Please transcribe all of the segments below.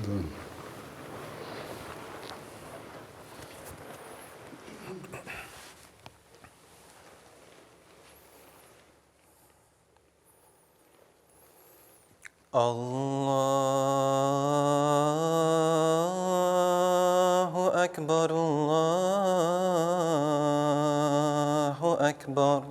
الله أكبر الله أكبر.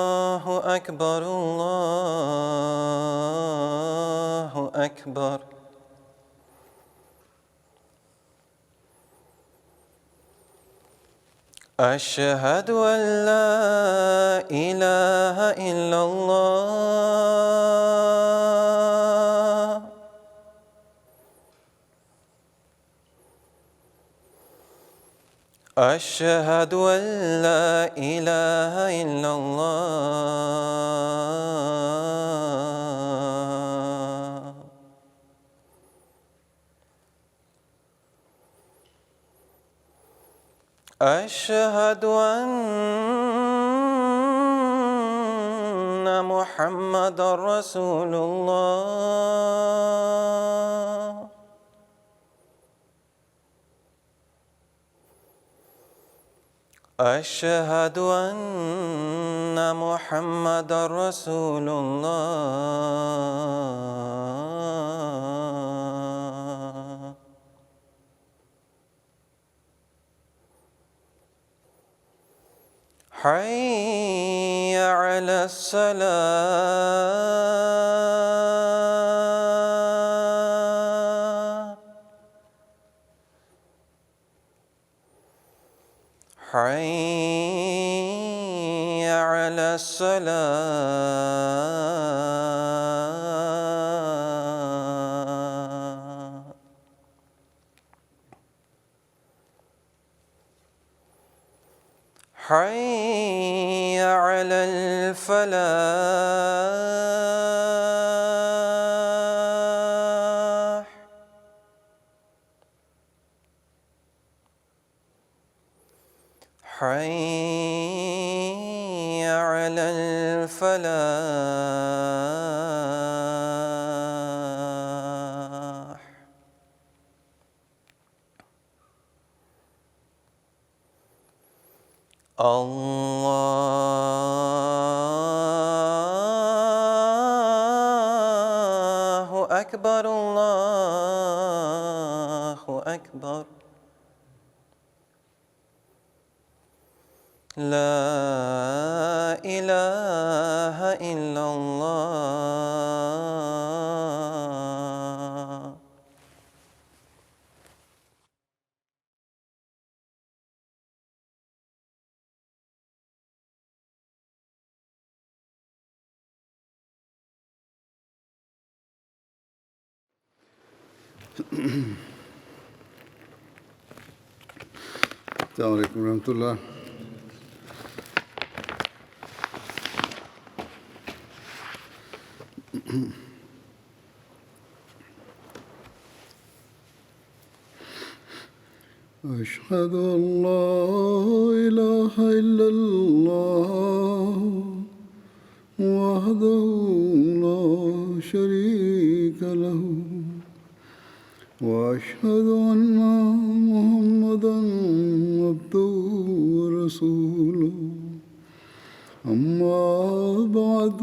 الله أكبر الله أكبر. أشهد أن لا إله إلا الله. أشهد أن لا إله إلا الله. أشهد أن محمدًا رسول الله. أشهد أن محمدًا رسول الله. حي على الصلاة. حي على الصلاة. حي على الفلاح. حي على الفلاح. الله أكبر الله أكبر. لا إله إلا الله. السلام علیکم ورحمۃ اللہ. أشهد أن لا إله إلا الله وحده لا شريك له وأشهد أن محمدًا عبده ورسوله. أما بعد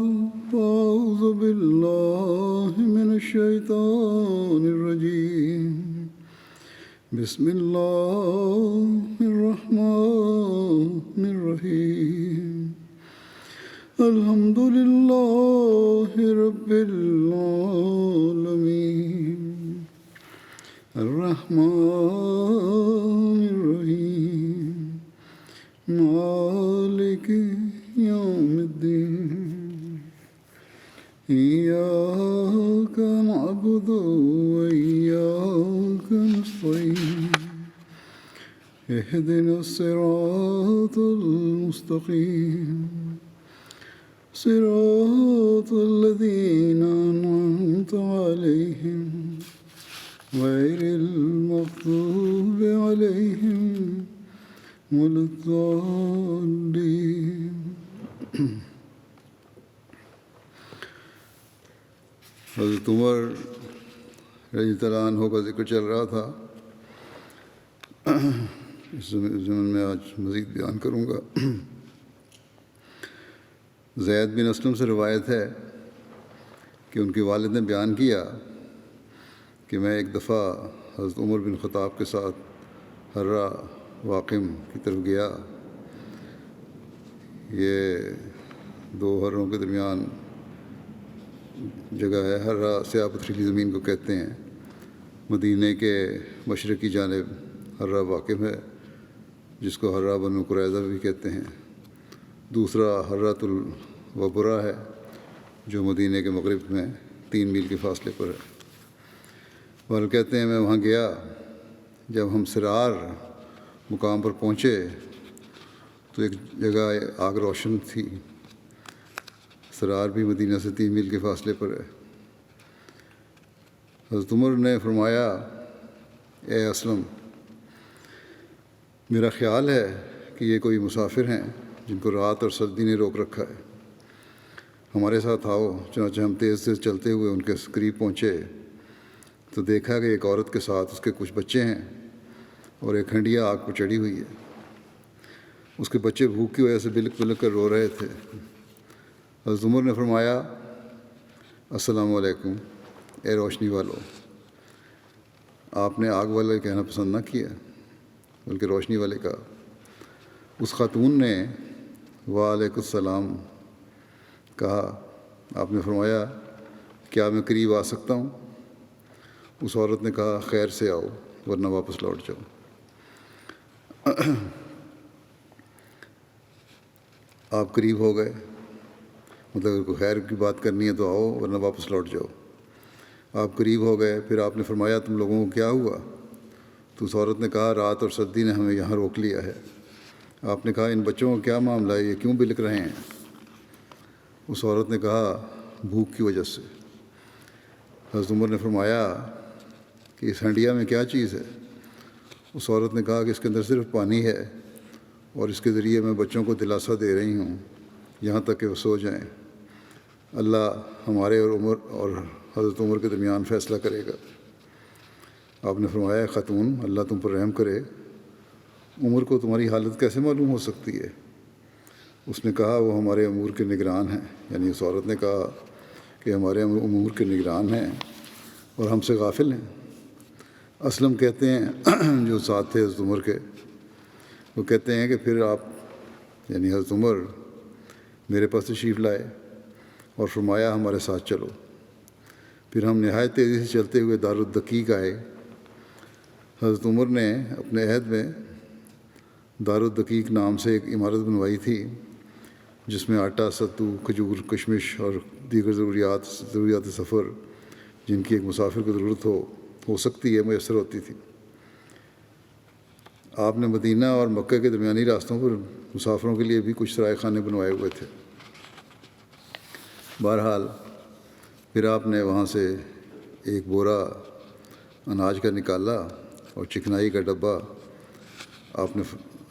فأعوذ بالله من الشيطان الرجيم. بسم الله الرحمن الرحيم. الحمد لله رب العالمين الرحمن الرحيم مالك يوم الدين. إياك نعبد وإياك نستعين. اهدنا الصراط المستقيم صراط الذين أنعمت عليهم غير المغضوب عليهم ولا الضالين. حضرت عمر رضی اللہ عنہ کا ذکر چل رہا تھا. اس ضمن میں آج مزید بیان کروں گا. زید بن اسلم سے روایت ہے کہ ان کے والد نے بیان کیا کہ میں ایک دفعہ حضرت عمر بن خطاب کے ساتھ حرہ واقم کی طرف گیا. یہ دو حروں کے درمیان جگہ ہے. حرہ سیاہ پتھریلی زمین کو کہتے ہیں. مدینہ کے مشرقی جانب حرہ واقع ہے جس کو حرہ بنو قریظہ بھی کہتے ہیں. دوسرا حرۃ الوبرا ہے جو مدینہ کے مغرب میں 3 میل کے فاصلے پر ہے. والد کہتے ہیں میں وہاں گیا. جب ہم سرار مقام پر پہنچے تو ایک جگہ آگ روشن تھی. سرار بھی مدینہ سے 3 میل کے فاصلے پر ہے. حضرت عمر نے فرمایا اے اسلم، میرا خیال ہے کہ یہ کوئی مسافر ہیں جن کو رات اور سردی نے روک رکھا ہے. ہمارے ساتھ آؤ. چنانچہ ہم تیز تیز چلتے ہوئے ان کے قریب پہنچے تو دیکھا کہ ایک عورت کے ساتھ اس کے کچھ بچے ہیں اور ایک ہنڈیا آگ پر چڑھی ہوئی ہے. اس کے بچے بھوک کی وجہ سے بلک بلک کر رو رہے تھے. حضرت عمر نے فرمایا السلام علیکم اے روشنی والو. آپ نے آگ والے کہنا پسند نہ کیا بلکہ روشنی والے کہا. اس خاتون نے وعلیکم السلام کہا. آپ نے فرمایا کیا میں قریب آ سکتا ہوں؟ اس عورت نے کہا خیر سے آؤ ورنہ واپس لوٹ جاؤ. آپ قریب ہو گئے، مطلب اگر کوئی خیر کی بات کرنی ہے تو آؤ ورنہ واپس لوٹ جاؤ. آپ قریب ہو گئے. پھر آپ نے فرمایا تم لوگوں کو کیا ہوا؟ تو اس عورت نے کہا رات اور سردی نے ہمیں یہاں روک لیا ہے. آپ نے کہا ان بچوں کا کیا معاملہ ہے، یہ کیوں بلک رہے ہیں؟ اس عورت نے کہا بھوک کی وجہ سے. حضرت عمر نے فرمایا کہ اس ہنڈیا میں کیا چیز ہے؟ اس عورت نے کہا کہ اس کے اندر صرف پانی ہے اور اس کے ذریعے میں بچوں کو دلاسا دے رہی ہوں یہاں تک کہ وہ سو جائیں. اللہ ہمارے اور حضرت عمر کے درمیان فیصلہ کرے گا. آپ نے فرمایا خاتون اللہ تم پر رحم کرے، عمر کو تمہاری حالت کیسے معلوم ہو سکتی ہے؟ اس نے کہا وہ ہمارے امور کے نگران ہیں. یعنی اس عورت نے کہا کہ ہمارے امور کے نگران ہیں اور ہم سے غافل ہیں. اسلم کہتے ہیں جو ساتھ تھے حضرت عمر کے، وہ کہتے ہیں کہ پھر آپ یعنی حضرت عمر میرے پاس تشریف لائے اور فرمایا ہمارے ساتھ چلو. پھر ہم نہایت تیزی سے چلتے ہوئے دارالدقیق آئے. حضرت عمر نے اپنے عہد میں دارالدقیق نام سے ایک عمارت بنوائی تھی جس میں آٹا، ستو، کھجور، کشمش اور دیگر ضروریات سفر جن کی ایک مسافر کو ضرورت ہو سکتی ہے میسر ہوتی تھی. آپ نے مدینہ اور مکہ کے درمیانی راستوں پر مسافروں کے لیے بھی کچھ سرائے خانے بنوائے ہوئے تھے. بہرحال پھر آپ نے وہاں سے ایک بورا اناج کا نکالا اور چکنائی کا ڈبہ آپ نے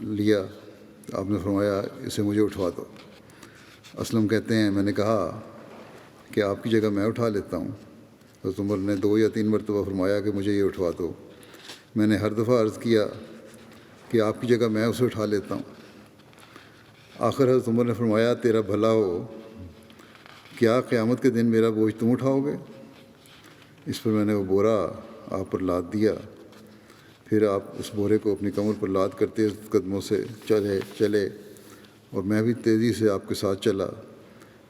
لیا. آپ نے فرمایا اسے مجھے اٹھوا دو. اسلم کہتے ہیں میں نے کہا کہ آپ کی جگہ میں اٹھا لیتا ہوں. حضرت عمر نے 2 یا 3 مرتبہ فرمایا کہ مجھے یہ اٹھوا دو. میں نے ہر دفعہ عرض کیا کہ آپ کی جگہ میں اسے اٹھا لیتا ہوں. آخر حضرت عمر نے فرمایا تیرا بھلا ہو، کیا قیامت کے دن میرا بوجھ تم اٹھاؤ گے؟ اس پر میں نے وہ بورا آپ پر لاد دیا. پھر آپ اس بورے کو اپنی کمر پر لاد کر تیز قدموں سے چلے اور میں بھی تیزی سے آپ کے ساتھ چلا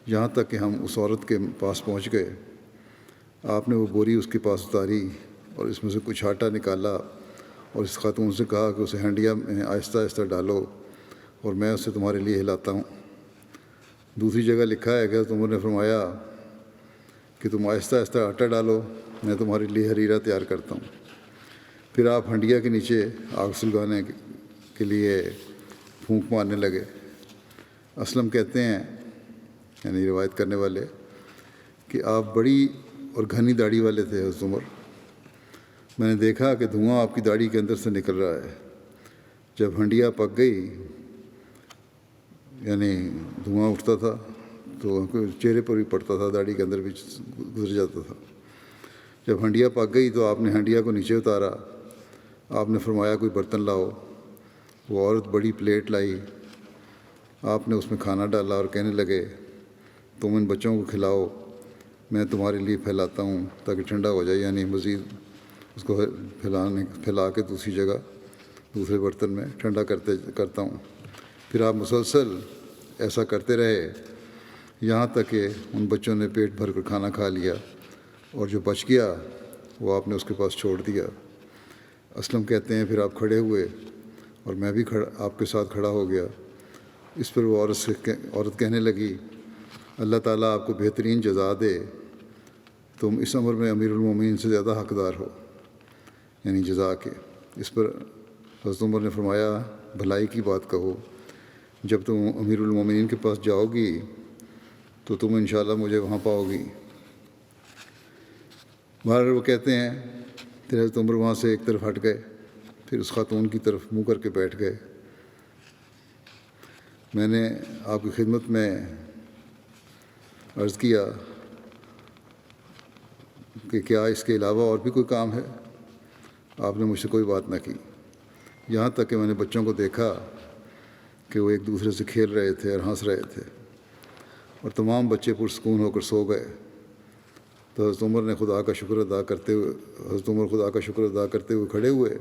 یہاں تک کہ ہم اس عورت کے پاس پہنچ گئے. آپ نے وہ بوری اس کے پاس اتاری اور اس میں سے کچھ آٹا نکالا اور اس خاتون سے کہا کہ اسے ہنڈیا میں آہستہ آہستہ ڈالو اور میں اسے تمہارے لیے ہلاتا ہوں. دوسری جگہ لکھا ہے کہ حضرت عمر نے فرمایا کہ تم آہستہ آہستہ آٹا ڈالو، میں تمہارے لیے حریرہ تیار کرتا ہوں. پھر آپ ہنڈیا کے نیچے آگ سلگانے کے لیے پھونک مارنے لگے. اسلم کہتے ہیں یعنی روایت کرنے والے کہ آپ بڑی اور گھنی داڑھی والے تھے حضرت عمر. میں نے دیکھا کہ دھواں آپ کی داڑھی کے اندر سے نکل رہا ہے. جب ہنڈیا پک گئی یعنی دھواں اٹھتا تھا تو چہرے پر بھی پڑتا تھا، داڑھی کے اندر بھی گزر جاتا تھا۔ جب ہنڈیا پک گئی تو آپ نے ہنڈیا کو نیچے اتارا، آپ نے فرمایا کوئی برتن لاؤ۔ وہ عورت بڑی پلیٹ لائی، آپ نے اس میں کھانا ڈالا اور کہنے لگے تم ان بچوں کو کھلاؤ، میں تمہارے لیے پھیلاتا ہوں تاکہ ٹھنڈا ہو جائے، یعنی مزید اس کو پھیلا کے دوسری جگہ دوسرے برتن میں ٹھنڈا کرتا ہوں۔ پھر آپ مسلسل ایسا کرتے رہے یہاں تک کہ ان بچوں نے پیٹ بھر کر کھانا کھا لیا، اور جو بچ گیا وہ آپ نے اس کے پاس چھوڑ دیا۔ اسلم کہتے ہیں پھر آپ کھڑے ہوئے اور میں بھی آپ کے ساتھ کھڑا ہو گیا۔ اس پر وہ عورت کہنے لگی اللہ تعالیٰ آپ کو بہترین جزا دے، تم اس امر میں امیر المومنین سے زیادہ حقدار ہو، یعنی جزا کے۔ اس پر حضرت عمر نے فرمایا بھلائی کی بات کہو، جب تم امیر المومنین کے پاس جاؤ گی تو تم انشاءاللہ مجھے وہاں پاؤ گی۔ بہرحال وہ کہتے ہیں پھر حضرت عمر وہاں سے ایک طرف ہٹ گئے، پھر اس خاتون کی طرف منہ کر کے بیٹھ گئے۔ میں نے آپ کی خدمت میں عرض کیا کہ کیا اس کے علاوہ اور بھی کوئی کام ہے؟ آپ نے مجھ سے کوئی بات نہ کی، یہاں تک کہ میں نے بچوں کو دیکھا کہ وہ ایک دوسرے سے کھیل رہے تھے اور ہنس رہے تھے، اور تمام بچے پرسکون ہو کر سو گئے۔ تو حضرت عمر خدا کا شکر ادا کرتے ہوئے کھڑے ہوئے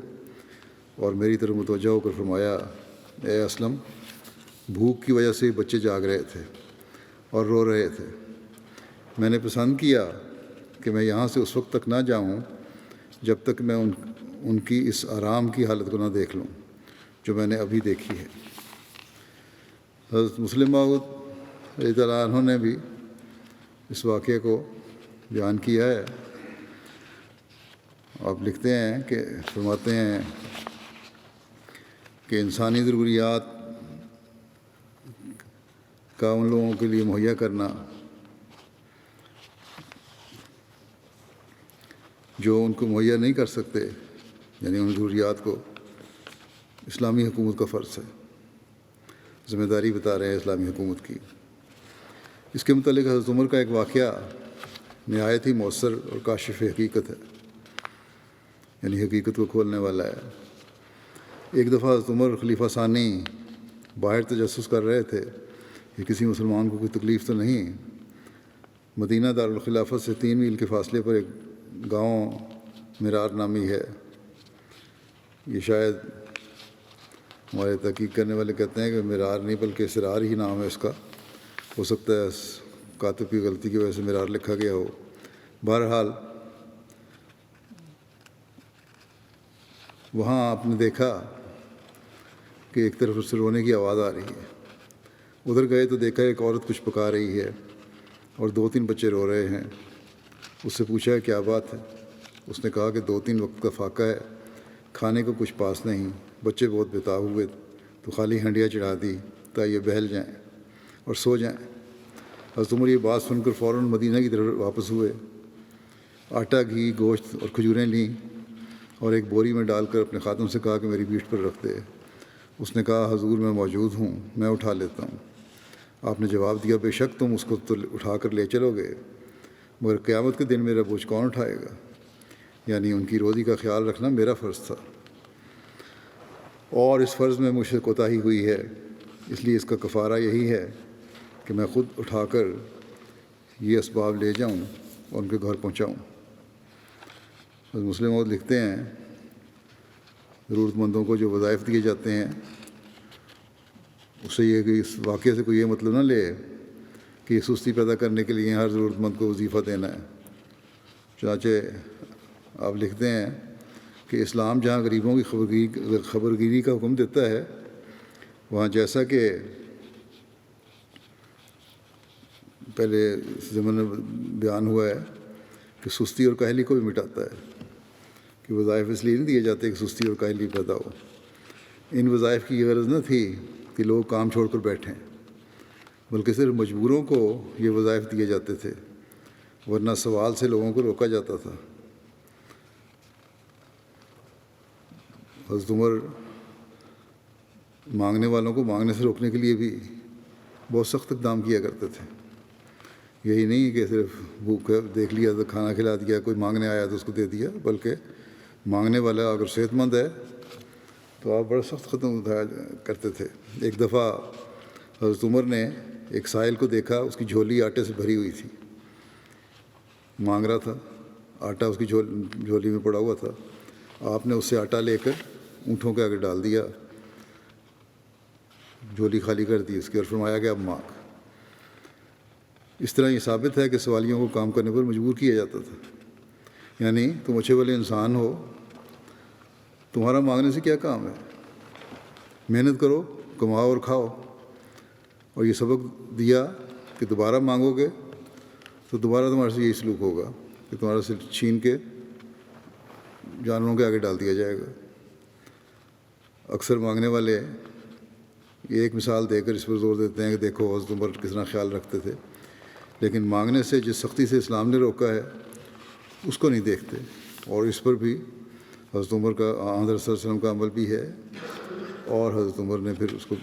اور میری طرف متوجہ ہو کر فرمایا اے اسلم، بھوک کی وجہ سے بچے جاگ رہے تھے اور رو رہے تھے، میں نے پسند کیا کہ میں یہاں سے اس وقت تک نہ جاؤں جب تک میں ان کی اس آرام کی حالت کو نہ دیکھ لوں جو میں نے ابھی دیکھی ہے۔ حضرت مسلم موعود رضی اللہ عنہ نے بھی اس واقعے کو بیان کیا ہے۔ آپ لکھتے ہیں کہ فرماتے ہیں کہ انسانی ضروریات کا ان لوگوں کے لیے مہیا کرنا جو ان کو مہیا نہیں کر سکتے، یعنی ان ضروریات کو، اسلامی حکومت کا فرض ہے، ذمہ داری بتا رہے ہیں اسلامی حکومت کی۔ اس کے متعلق حضرت عمر کا ایک واقعہ نہایت ہی مؤثر اور کاشف حقیقت ہے، یعنی حقیقت کو کھولنے والا ہے۔ ایک دفعہ حضرت عمر خلیفہ ثانی باہر تجسس کر رہے تھے کہ کسی مسلمان کو کوئی تکلیف تو نہیں۔ مدینہ دارالخلافت سے 3 میل کے فاصلے پر ایک گاؤں مرار نامی ہے، یہ شاید ہمارے تحقیق کرنے والے کہتے ہیں کہ مرار نہیں بلکہ اسرار ہی نام ہے اس کا، ہو سکتا ہے کاتب کی غلطی کی وجہ سے مرار لکھا گیا ہو۔ بہرحال وہاں آپ نے دیکھا کہ ایک طرف سے رونے کی آواز آ رہی ہے، ادھر گئے تو دیکھا ایک عورت کچھ پکا رہی ہے اور 2-3 بچے رو رہے ہیں۔ اس سے پوچھا کیا بات ہے؟ اس نے کہا کہ 2-3 وقت کا فاقہ ہے، کھانے کو کچھ پاس نہیں، بچے بہت بےتاب ہوئے تو خالی ہنڈیا چڑھا دی تاکہ یہ بہل جائیں اور سو جائیں۔ حضرت عمر یہ بات سن کر فوراً مدینہ کی طرف واپس ہوئے، آٹا، گھی، گوشت اور کھجوریں لیں اور ایک بوری میں ڈال کر اپنے خادم سے کہا کہ میری پیٹھ پر رکھ دے۔ اس نے کہا حضور میں موجود ہوں، میں اٹھا لیتا ہوں۔ آپ نے جواب دیا بے شک تم اس کو تو اٹھا کر لے چلو گے، مگر قیامت کے دن میرا بوجھ کون اٹھائے گا؟ یعنی ان کی روزی کا خیال رکھنا میرا فرض تھا، اور اس فرض میں مجھ سے کوتاہی ہوئی ہے، اس لیے اس کا کفارہ یہی ہے کہ میں خود اٹھا کر یہ اسباب لے جاؤں اور ان کے گھر پہنچاؤں۔ مسلم موعود لکھتے ہیں ضرورت مندوں کو جو وظائف دیے جاتے ہیں اس سے یہ کہ اس واقعے سے کوئی یہ مطلب نہ لے کہ یہ سستی پیدا کرنے کے لیے ہر ضرورت مند کو وظیفہ دینا ہے۔ چنانچہ آپ لکھتے ہیں کہ اسلام جہاں غریبوں کی خبرگیری کا حکم دیتا ہے، وہاں جیسا کہ پہلے زمانے میں بیان ہوا ہے کہ سستی اور کاہلی کو بھی مٹاتا ہے، کہ وظائف اس لیے نہیں دیے جاتے کہ سستی اور کاہلی پیدا ہو۔ ان وظائف کی یہ غرض نہ تھی کہ لوگ کام چھوڑ کر بیٹھیں، بلکہ صرف مجبوروں کو یہ وظائف دیے جاتے تھے، ورنہ سوال سے لوگوں کو روکا جاتا تھا۔ حضرت عمر مانگنے والوں کو مانگنے سے روکنے کے لیے بھی بہت سخت اقدام کیا کرتے تھے۔ یہی نہیں کہ صرف بھوک دیکھ لیا تو کھانا کھلا دیا، کوئی مانگنے آیا تو اس کو دے دیا، بلکہ مانگنے والا اگر صحت مند ہے تو آپ بڑا سخت قدم اٹھایا کرتے تھے۔ ایک دفعہ حضرت عمر نے ایک سائل کو دیکھا، اس کی جھولی آٹے سے بھری ہوئی تھی، مانگ رہا تھا، آٹا اس کی جھولی میں پڑا ہوا تھا۔ آپ نے اس سے آٹا لے کر اونٹوں کے آگے ڈال دیا، جھولی خالی کر دی اس کی، اور فرمایا کہ اب مانگ۔ اس طرح یہ ثابت ہے کہ سوالیوں کو کام کرنے پر مجبور کیا جاتا تھا۔ یعنی تم اچھے والے انسان ہو، تمہارا مانگنے سے کیا کام ہے؟ محنت کرو، کماؤ اور کھاؤ۔ اور یہ سبق دیا کہ دوبارہ مانگو گے تو دوبارہ تمہارے سے یہی سلوک ہوگا کہ تمہارے سے چھین کے جانوروں کے آگے ڈال دیا جائے گا۔ اکثر مانگنے والے یہ ایک مثال دے کر اس پر زور دیتے ہیں کہ دیکھو حضرت عمر کس طرح خیال رکھتے تھے، لیکن مانگنے سے جس سختی سے اسلام نے روکا ہے اس کو نہیں دیکھتے، اور اس پر بھی حضرت عمر کا حضرت صلی اللہ علیہ وسلم کا عمل بھی ہے، اور حضرت عمر نے پھر اس کو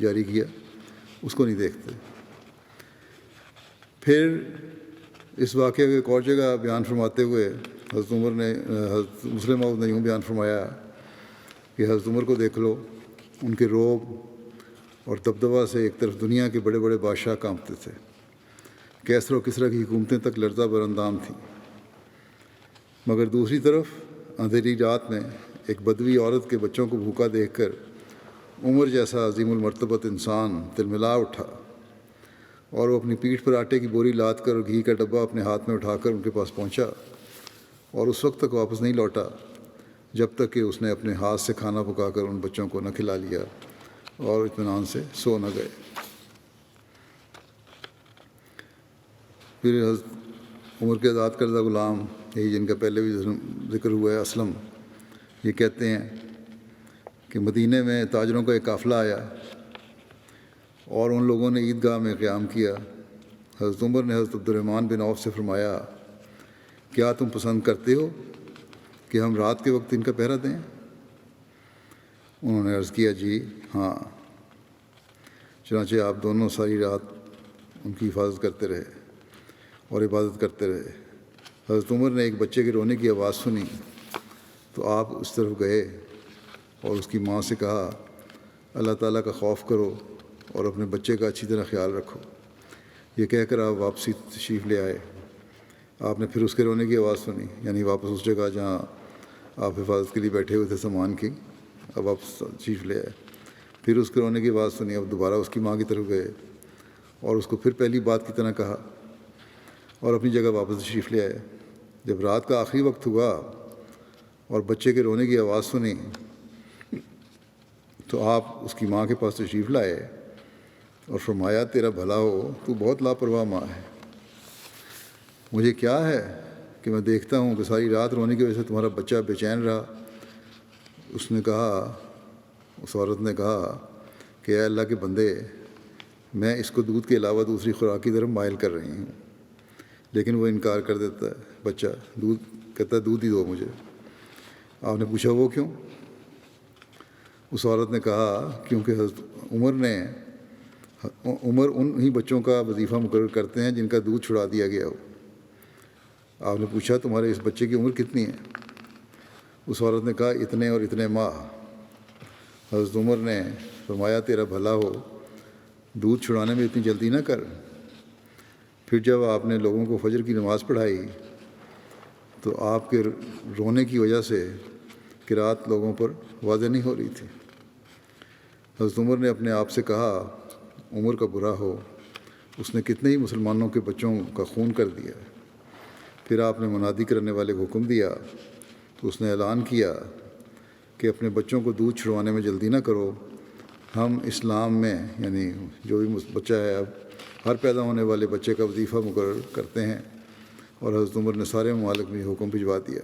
جاری کیا، اس کو نہیں دیکھتے۔ پھر اس واقعے کو ایک اور جگہ بیان فرماتے ہوئے حضرت عمر نے حضرت مسلم موعود نے یوں بیان فرمایا کہ حضرت عمر کو دیکھ لو، ان کے روب اور دبدبہ سے ایک طرف دنیا کے بڑے بڑے بادشاہ کانپتے تھے، کیسر و کسریٰ کی حکومتیں تک لرزہ براندام تھیں، مگر دوسری طرف اندھیری رات میں ایک بدوی عورت کے بچوں کو بھوکا دیکھ کر عمر جیسا عظیم المرتبت انسان تلملا اٹھا، اور وہ اپنی پیٹھ پر آٹے کی بوری لاد کر اور گھی کا ڈبہ اپنے ہاتھ میں اٹھا کر ان کے پاس پہنچا، اور اس وقت تک واپس نہیں لوٹا جب تک کہ اس نے اپنے ہاتھ سے کھانا پکا کر ان بچوں کو نہ کھلا لیا اور اطمینان سے سو نہ گئے۔ پھر حضرت عمر کے آزاد کردہ غلام، یہی جن کا پہلے بھی ذکر ہوا ہے، اسلم، یہ کہتے ہیں کہ مدینے میں تاجروں کا ایک قافلہ آیا اور ان لوگوں نے عیدگاہ میں قیام کیا۔ حضرت عمر نے حضرت عبد الرحمن بن عوف سے فرمایا، کیا تم پسند کرتے ہو کہ ہم رات کے وقت ان کا پہرا دیں؟ انہوں نے عرض کیا، جی ہاں۔ چنانچہ آپ دونوں ساری رات ان کی حفاظت کرتے رہے اور عبادت کرتے رہے۔ حضرت عمر نے ایک بچے کے رونے کی آواز سنی تو آپ اس طرف گئے اور اس کی ماں سے کہا، اللہ تعالیٰ کا خوف کرو اور اپنے بچے کا اچھی طرح خیال رکھو۔ یہ کہہ کر آپ واپسی تشریف لے آئے۔ آپ نے پھر اس کے رونے کی آواز سنی، یعنی واپس اس جگہ جہاں آپ حفاظت کے لیے بیٹھے ہوئے تھے سامان کی، اب واپس تشریف لے آئے۔ پھر اس کے رونے کی آواز سنی، اب دوبارہ اس کی ماں کی طرف گئے اور اس کو پھر پہلی بات کی طرح کہا اور اپنی جگہ واپس تشریف لے آئے۔ جب رات کا آخری وقت ہوا اور بچے کے رونے کی آواز سنی تو آپ اس کی ماں کے پاس تشریف لائے اور فرمایا، تیرا بھلا ہو، تو بہت لاپرواہ ماں ہے، مجھے کیا ہے کہ میں دیکھتا ہوں کہ ساری رات رونے کی وجہ سے تمہارا بچہ بے چین رہا۔ اس نے کہا، اس عورت نے کہا کہ اے اللہ کے بندے، میں اس کو دودھ کے علاوہ دوسری خوراک کی طرف مائل کر رہی ہوں، لیکن وہ انکار کر دیتا ہے، بچہ کہتا ہے دودھ ہی دو مجھے۔ آپ نے پوچھا وہ کیوں؟ اس عورت نے کہا، کیونکہ حضرت عمر انہی بچوں کا وظیفہ مقرر کرتے ہیں جن کا دودھ چھڑا دیا گیا ہو۔ آپ نے پوچھا تمہارے اس بچے کی عمر کتنی ہے؟ اس عورت نے کہا، اتنے اور اتنے ماہ۔ حضرت عمر نے فرمایا، تیرا بھلا ہو، دودھ چھڑانے میں اتنی جلدی نہ کر۔ پھر جب آپ نے لوگوں کو فجر کی نماز پڑھائی تو آپ کے رونے کی وجہ سے قرات لوگوں پر واضح نہیں ہو رہی تھی۔ حضرت عمر نے اپنے آپ سے کہا، عمر کا برا ہو، اس نے کتنے ہی مسلمانوں کے بچوں کا خون کر دیا۔ پھر آپ نے منادی کرنے والے کو حکم دیا تو اس نے اعلان کیا کہ اپنے بچوں کو دودھ چھڑوانے میں جلدی نہ کرو، ہم اسلام میں یعنی جو بھی بچہ ہے اب ہر پیدا ہونے والے بچے کا وظیفہ مقرر کرتے ہیں، اور حضرت عمر نے سارے ممالک میں حکم بھجوا دیا۔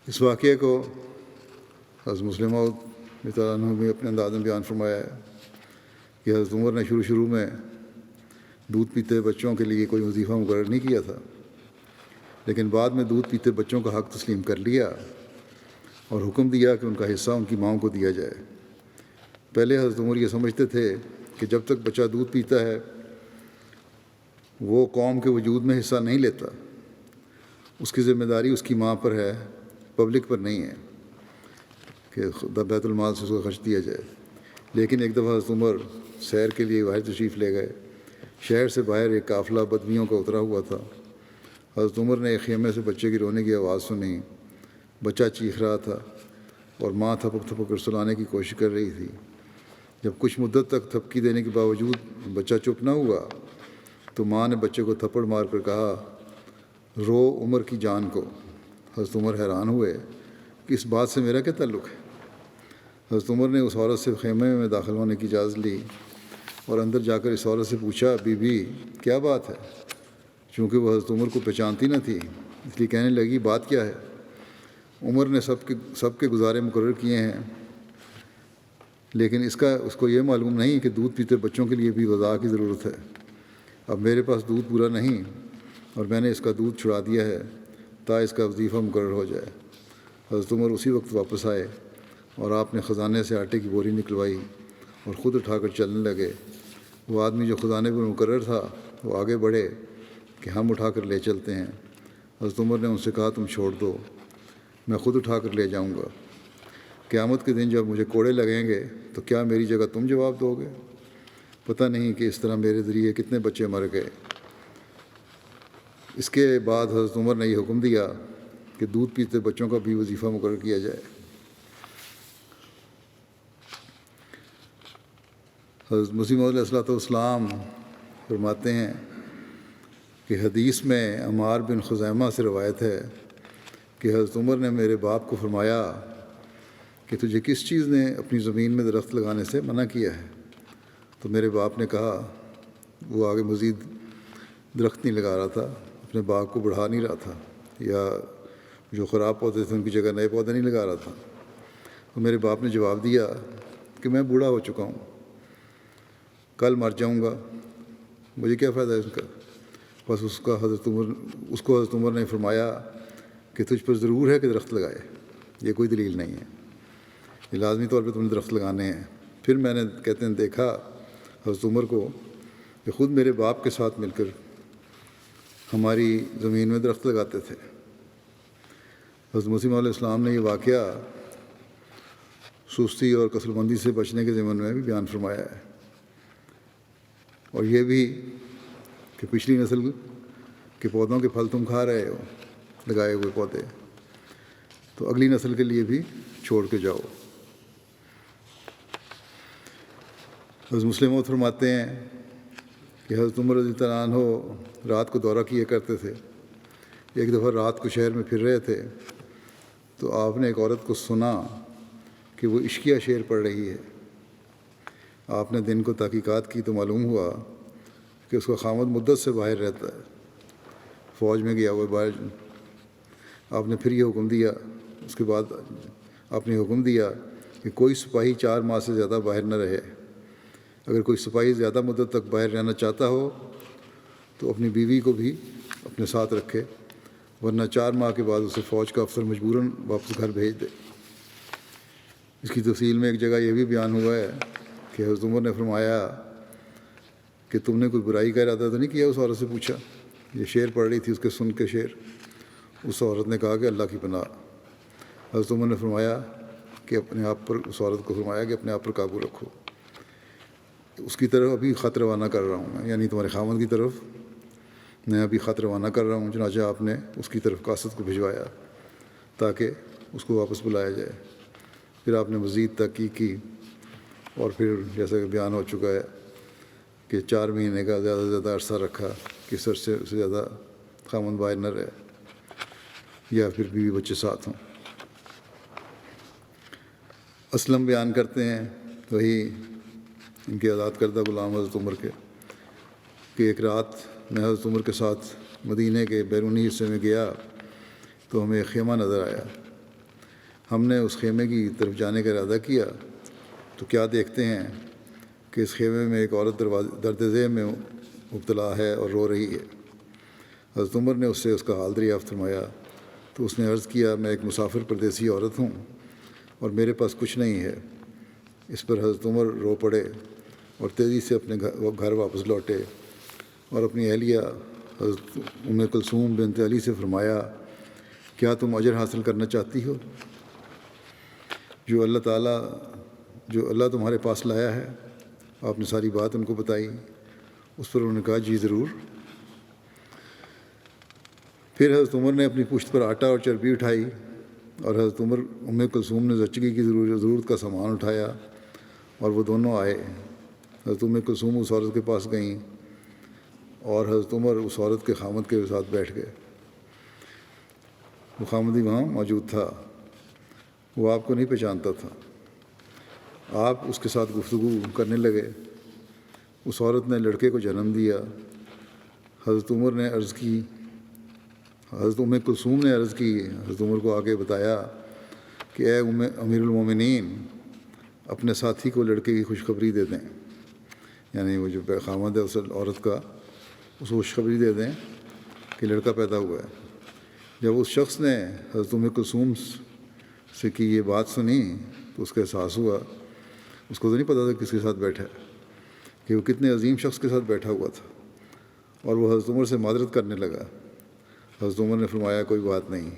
اس واقعے کو حضرت مسلم موعود رضی اللہ عنہ بھی اپنے انداز میں بیان فرمایا ہے کہ حضرت عمر نے شروع میں دودھ پیتے بچوں کے لیے کوئی وظیفہ مقرر نہیں کیا تھا، لیکن بعد میں دودھ پیتے بچوں کا حق تسلیم کر لیا اور حکم دیا کہ ان کا حصہ ان کی ماؤں کو دیا جائے۔ پہلے حضرت عمر یہ سمجھتے تھے کہ جب تک بچہ دودھ پیتا ہے وہ قوم کے وجود میں حصہ نہیں لیتا، اس کی ذمہ داری اس کی ماں پر ہے، پبلک پر نہیں ہے کہ بیت المال سے اس کو خرچ دیا جائے۔ لیکن ایک دفعہ حضرت عمر سیر کے لیے باہر تشریف لے گئے، شہر سے باہر ایک قافلہ بدمیوں کا اترا ہوا تھا۔ حضرت عمر نے ایک خیمے سے بچے کی رونے کی آواز سنی، بچہ چیخ رہا تھا اور ماں تھپک تھپک کر سلانے کی کوشش کر رہی تھی۔ جب کچھ مدت تک تھپکی دینے کے باوجود بچہ چپ نہ ہوا تو ماں نے بچے کو تھپڑ مار کر کہا، رو عمر کی جان کو۔ حضرت عمر حیران ہوئے کہ اس بات سے میرا کیا تعلق ہے۔ حضرت عمر نے اس عورت سے خیمے میں داخل ہونے کی اجازت لی اور اندر جا کر اس عورت سے پوچھا، بی بی کیا بات ہے؟ چونکہ وہ حضرت عمر کو پہچانتی نہ تھی اس لیے کہنے لگی، بات کیا ہے؟ عمر نے سب کے گزارے مقرر کیے ہیں، لیکن اس کو یہ معلوم نہیں کہ دودھ پیتے بچوں کے لیے بھی غذا کی ضرورت ہے۔ اب میرے پاس دودھ پورا نہیں اور میں نے اس کا دودھ چھڑا دیا ہے تا اس کا وظیفہ مقرر ہو جائے۔ حضرت عمر اسی وقت واپس آئے اور آپ نے خزانے سے آٹے کی بوری نکلوائی اور خود اٹھا کر چلنے لگے۔ وہ آدمی جو خزانے پر مقرر تھا وہ آگے بڑھے کہ ہم اٹھا کر لے چلتے ہیں۔ حضرت عمر نے ان سے کہا، تم چھوڑ دو، میں خود اٹھا کر لے جاؤں گا۔ قیامت کے دن جب مجھے کوڑے لگیں گے تو کیا میری جگہ تم جواب دو گے؟ پتہ نہیں کہ اس طرح میرے ذریعے کتنے بچے مر گئے۔ اس کے بعد حضرت عمر نے یہ حکم دیا کہ دودھ پیتے بچوں کا بھی وظیفہ مقرر کیا جائے۔ حضرت مسیح موعود علیہ السلام فرماتے ہیں کہ حدیث میں عمار بن خزیمہ سے روایت ہے کہ حضرت عمر نے میرے باپ کو فرمایا کہ تجھے کس چیز نے اپنی زمین میں درخت لگانے سے منع کیا ہے؟ تو میرے باپ نے کہا، وہ آگے مزید درخت نہیں لگا رہا تھا، اپنے باغ کو بڑھا نہیں رہا تھا، یا جو خراب پودے تھے ان کی جگہ نئے پودے نہیں لگا رہا تھا۔ تو میرے باپ نے جواب دیا کہ میں بوڑھا ہو چکا ہوں، کل مر جاؤں گا، مجھے کیا فائدہ ہے اس کا؟ بس اس کو حضرت عمر نے فرمایا کہ تجھ پر ضرور ہے کہ درخت لگائے، یہ کوئی دلیل نہیں ہے، یہ لازمی طور پہ تم نے درخت لگانے ہیں۔ پھر میں نے کہتے ہیں دیکھا حضرت عمر کو کہ خود میرے باپ کے ساتھ مل کر ہماری زمین میں درخت لگاتے تھے۔ حضرت مسیح علیہ السلام نے یہ واقعہ سستی اور کسل مندی سے بچنے کے ضمن میں بھی بیان فرمایا ہے، اور یہ بھی کہ پچھلی نسل کے پودوں کے پھل تم کھا رہے ہو، لگائے ہوئے پودے، تو اگلی نسل کے لیے بھی چھوڑ کے جاؤ۔ حضرت مسلم موعود فرماتے ہیں کہ حضرت عمر رضی اللہ عنہ رات کو دورہ کیے کرتے تھے۔ ایک دفعہ رات کو شہر میں پھر رہے تھے تو آپ نے ایک عورت کو سنا کہ وہ عشقیہ شعر پڑھ رہی ہے۔ آپ نے دن کو تحقیقات کی تو معلوم ہوا کہ اس کا خامد مدت سے باہر رہتا ہے، فوج میں گیا ہوا باہر۔ آپ نے پھر یہ حکم دیا، اس کے بعد آپ نے حکم دیا کہ کوئی سپاہی 4 ماہ سے زیادہ باہر نہ رہے۔ اگر کوئی سپاہی زیادہ مدت تک باہر رہنا چاہتا ہو تو اپنی بیوی کو بھی اپنے ساتھ رکھے، ورنہ 4 ماہ کے بعد اسے فوج کا افسر مجبوراً واپس گھر بھیج دے۔ اس کی تفصیل میں ایک جگہ یہ بھی بیان ہوا ہے کہ حضرت عمر نے فرمایا کہ تم نے کوئی برائی کا ارادہ تو نہیں کیا؟ اس عورت سے پوچھا، یہ شعر پڑھ رہی تھی، اس کے سن کے شعر۔ اس عورت نے کہا کہ اللہ کی پناہ۔ حضرت عمر نے فرمایا کہ اپنے آپ پر، اس عورت کو فرمایا کہ اپنے آپ پر قابو رکھو، اس کی طرف ابھی خط روانہ کر رہا ہوں میں، یعنی تمہارے خاوند کی طرف میں ابھی خط روانہ کر رہا ہوں۔ چنانچہ آپ نے اس کی طرف قاصد کو بھجوایا تاکہ اس کو واپس بلایا جائے۔ پھر آپ نے مزید تحقیق کی اور پھر جیسا کہ بیان ہو چکا ہے کہ 4 مہینے کا زیادہ سے زیادہ عرصہ رکھا کہ اس عرصے سے زیادہ خاوند باہر نہ رہے یا پھر بیوی بچے ساتھ ہوں۔ اسلم بیان کرتے ہیں، وہی ان کے آزاد کردہ غلام حضرت عمر کے، کہ ایک رات میں حضرت عمر کے ساتھ مدینہ کے بیرونی حصے میں گیا تو ہمیں ایک خیمہ نظر آیا۔ ہم نے اس خیمے کی طرف جانے کا ارادہ کیا تو کیا دیکھتے ہیں کہ اس خیمے میں ایک عورت درد ذیل میں مبتلا ہے اور رو رہی ہے۔ حضرت عمر نے اس سے اس کا حال دریافت فرمایا تو اس نے عرض کیا، میں ایک مسافر پردیسی عورت ہوں اور میرے پاس کچھ نہیں ہے، اس پر حضرت عمر رو پڑے اور تیزی سے اپنے گھر واپس لوٹے اور اپنی اہلیہ حضرت ام کلثوم بنت علی سے فرمایا، کیا تم اجر حاصل کرنا چاہتی ہو؟ جو اللہ تمہارے پاس لایا ہے؟ آپ نے ساری بات ان کو بتائی۔ اس پر انہوں نے کہا جی ضرور۔ پھر حضرت عمر نے اپنی پشت پر آٹا اور چربی اٹھائی اور حضرت ام کلثوم نے زچگی کی ضرورت کا سامان اٹھایا اور وہ دونوں آئے۔ حضرت ام کلثوم اس عورت کے پاس گئیں اور حضرت عمر اس عورت کے خامد کے ساتھ بیٹھ گئے۔ وہ خامدی وہاں موجود تھا، وہ آپ کو نہیں پہچانتا تھا۔ آپ اس کے ساتھ گفتگو کرنے لگے۔ اس عورت نے لڑکے کو جنم دیا۔ حضرت ام کلثوم نے عرض کی، حضرت عمر کو آگے بتایا کہ اے امیر المومنین، اپنے ساتھی کو لڑکے کی خوشخبری دے دیں، یعنی وہ جو خامد ہے اس عورت کا، اس کو خوشخبری دے دیں کہ لڑکا پیدا ہوا ہے۔ جب اس شخص نے حضرت ام کلثوم سے کی یہ بات سنی تو اس کا احساس ہوا، اس کو تو نہیں پتہ تھا کس کے ساتھ بیٹھا ہے، کہ وہ کتنے عظیم شخص کے ساتھ بیٹھا ہوا تھا، اور وہ حضرت عمر سے معذرت کرنے لگا۔ حضرت عمر نے فرمایا کوئی بات نہیں۔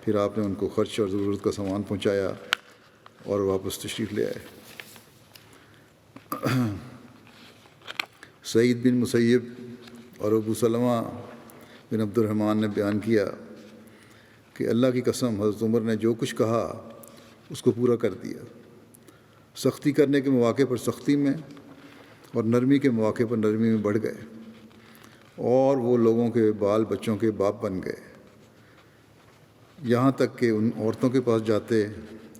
پھر آپ نے ان کو خرچ اور ضرورت کا سامان پہنچایا اور واپس تشریف لے آئے۔ سعید بن مسیب اور ابو سلمہ بن عبد الرحمن نے بیان کیا کہ اللہ کی قسم حضرت عمر نے جو کچھ کہا اس کو پورا کر دیا۔ سختی کرنے کے مواقع پر سختی میں اور نرمی کے مواقع پر نرمی میں بڑھ گئے، اور وہ لوگوں کے بال بچوں کے باپ بن گئے، یہاں تک کہ ان عورتوں کے پاس جاتے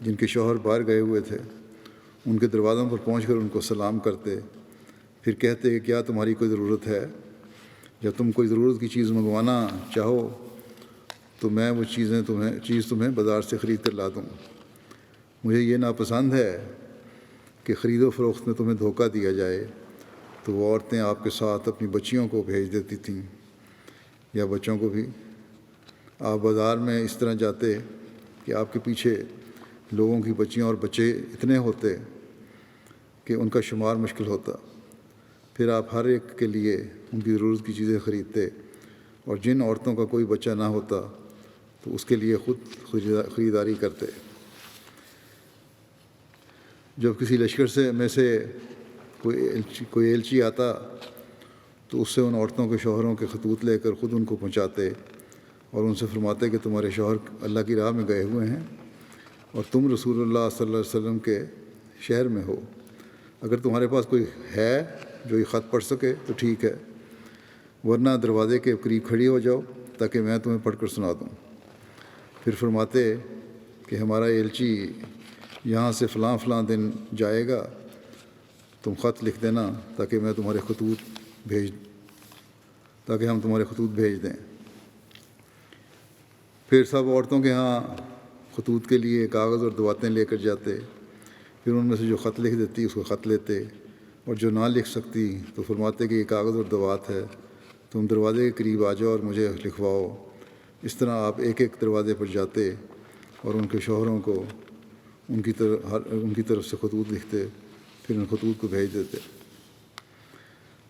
جن کے شوہر باہر گئے ہوئے تھے، ان کے دروازوں پر پہنچ کر ان کو سلام کرتے، پھر کہتے کہ کیا تمہاری کوئی ضرورت ہے؟ جب تم کوئی ضرورت کی چیز منگوانا چاہو تو میں وہ چیز تمہیں بازار سے خرید کر لا دوں۔ مجھے یہ ناپسند ہے کہ خرید و فروخت میں تمہیں دھوکہ دیا جائے۔ تو وہ عورتیں آپ کے ساتھ اپنی بچیوں کو بھیج دیتی تھیں یا بچوں کو بھی۔ آپ بازار میں اس طرح جاتے کہ آپ کے پیچھے لوگوں کی بچیاں اور بچے اتنے ہوتے کہ ان کا شمار مشکل ہوتا۔ پھر آپ ہر ایک کے لیے ان کی ضرورت کی چیزیں خریدتے، اور جن عورتوں کا کوئی بچہ نہ ہوتا تو اس کے لیے خود خریداری کرتے۔ جب کسی لشکر میں سے کوئی ایلچی آتا تو اس سے ان عورتوں کے شوہروں کے خطوط لے کر خود ان کو پہنچاتے اور ان سے فرماتے کہ تمہارے شوہر اللہ کی راہ میں گئے ہوئے ہیں اور تم رسول اللہ صلی اللہ علیہ وسلم کے شہر میں ہو۔ اگر تمہارے پاس کوئی ہے جو یہ خط پڑھ سکے تو ٹھیک ہے، ورنہ دروازے کے قریب کھڑی ہو جاؤ تاکہ میں تمہیں پڑھ کر سنا دوں۔ پھر فرماتے کہ ہمارا ایلچی یہاں سے فلاں فلاں دن جائے گا، تم خط لکھ دینا تاکہ ہم تمہارے خطوط بھیج دیں۔ پھر سب عورتوں کے ہاں خطوط کے لیے کاغذ اور دواتیں لے کر جاتے، پھر ان میں سے جو خط لکھ دیتی اس کو خط لیتے، اور جو نہ لکھ سکتی تو فرماتے کہ یہ کاغذ اور دوات ہے، تم دروازے کے قریب آ جاؤ اور مجھے لکھواؤ۔ اس طرح آپ ایک ایک دروازے پر جاتے اور ان کے شوہروں کو ان کی طرف سے خطوط لکھتے، پھر ان خطوط کو بھیج دیتے۔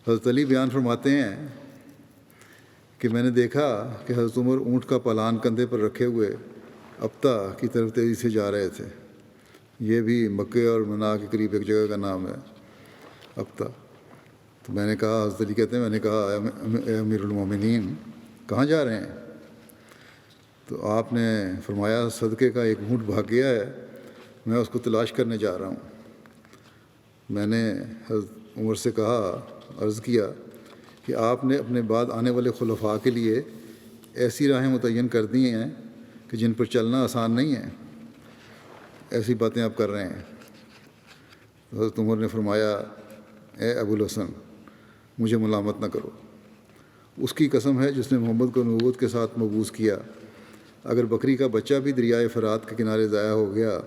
حضرت علی بیان فرماتے ہیں کہ میں نے دیکھا کہ حضرت عمر اونٹ کا پالان کندھے پر رکھے ہوئے ابتا کی طرف تیزی سے جا رہے تھے۔ یہ بھی مکے اور منا کے قریب ایک جگہ کا نام ہے، ابتا۔ تو میں نے کہا، حضرت علی کہتے ہیں، میں نے کہا اے امیر المومنین کہاں جا رہے ہیں؟ تو آپ نے فرمایا صدقے کا ایک اونٹ بھاگ گیا ہے، میں اس کو تلاش کرنے جا رہا ہوں۔ میں نے حضرت عمر سے کہا، عرض کیا کہ آپ نے اپنے بعد آنے والے خلفاء کے لیے ایسی راہیں متعین کر دی ہیں کہ جن پر چلنا آسان نہیں ہے، ایسی باتیں آپ کر رہے ہیں۔ حضرت عمر نے فرمایا، اے ابو الحسن مجھے ملامت نہ کرو، اس کی قسم ہے جس نے محمد کو نبوت کے ساتھ مبعوث کیا، اگر بکری کا بچہ بھی دریائے فرات کے کنارے ضائع ہو گیا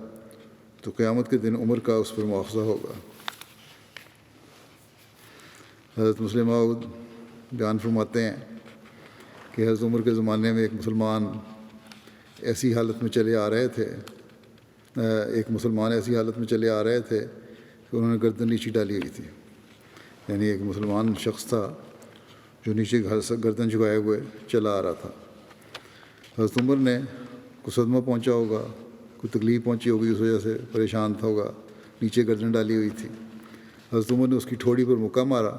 تو قیامت کے دن عمر کا اس پر مواخذہ ہوگا۔ حضرت مسلم موعود بیان فرماتے ہیں کہ حضرت عمر کے زمانے میں ایک مسلمان ایسی حالت میں چلے آ رہے تھے کہ انہوں نے گردن نیچے ڈالی ہوئی تھی، یعنی ایک مسلمان شخص تھا جو نیچے گردن جھکائے ہوئے چلا آ رہا تھا۔ حضرت عمر نے کو صدمہ پہنچا ہوگا، کوئی تکلیف پہنچی ہوگی، اس وجہ سے پریشان تھا ہوگا، نیچے گردن ڈالی ہوئی تھی۔ حضرت عمر نے اس کی ٹھوڑی پر مکہ مارا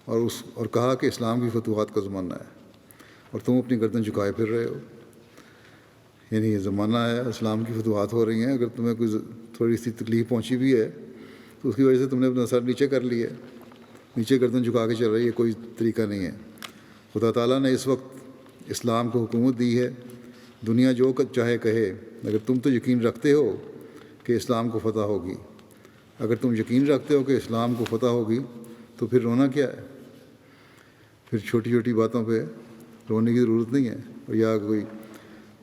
اور کہا کہ اسلام کی فتوحات کا زمانہ ہے اور تم اپنی گردن جھکائے پھر رہے ہو، یعنی یہ زمانہ ہے، اسلام کی فتوحات ہو رہی ہیں، اگر تمہیں کوئی تھوڑی سی تکلیف پہنچی بھی ہے تو اس کی وجہ سے تم نے اپنا سر نیچے کر لیا ہے، نیچے گردن جھکا کے چل رہی ہے، کوئی طریقہ نہیں ہے۔ خدا تعالیٰ نے اس وقت اسلام کو حکومت دی ہے، دنیا جو چاہے کہے، اگر تم تو یقین رکھتے ہو کہ اسلام کو فتح ہوگی، اگر تم یقین رکھتے ہو کہ اسلام کو فتح ہوگی تو پھر رونا کیا ہے؟ پھر چھوٹی چھوٹی باتوں پہ رونے کی ضرورت نہیں ہے، اور یا کوئی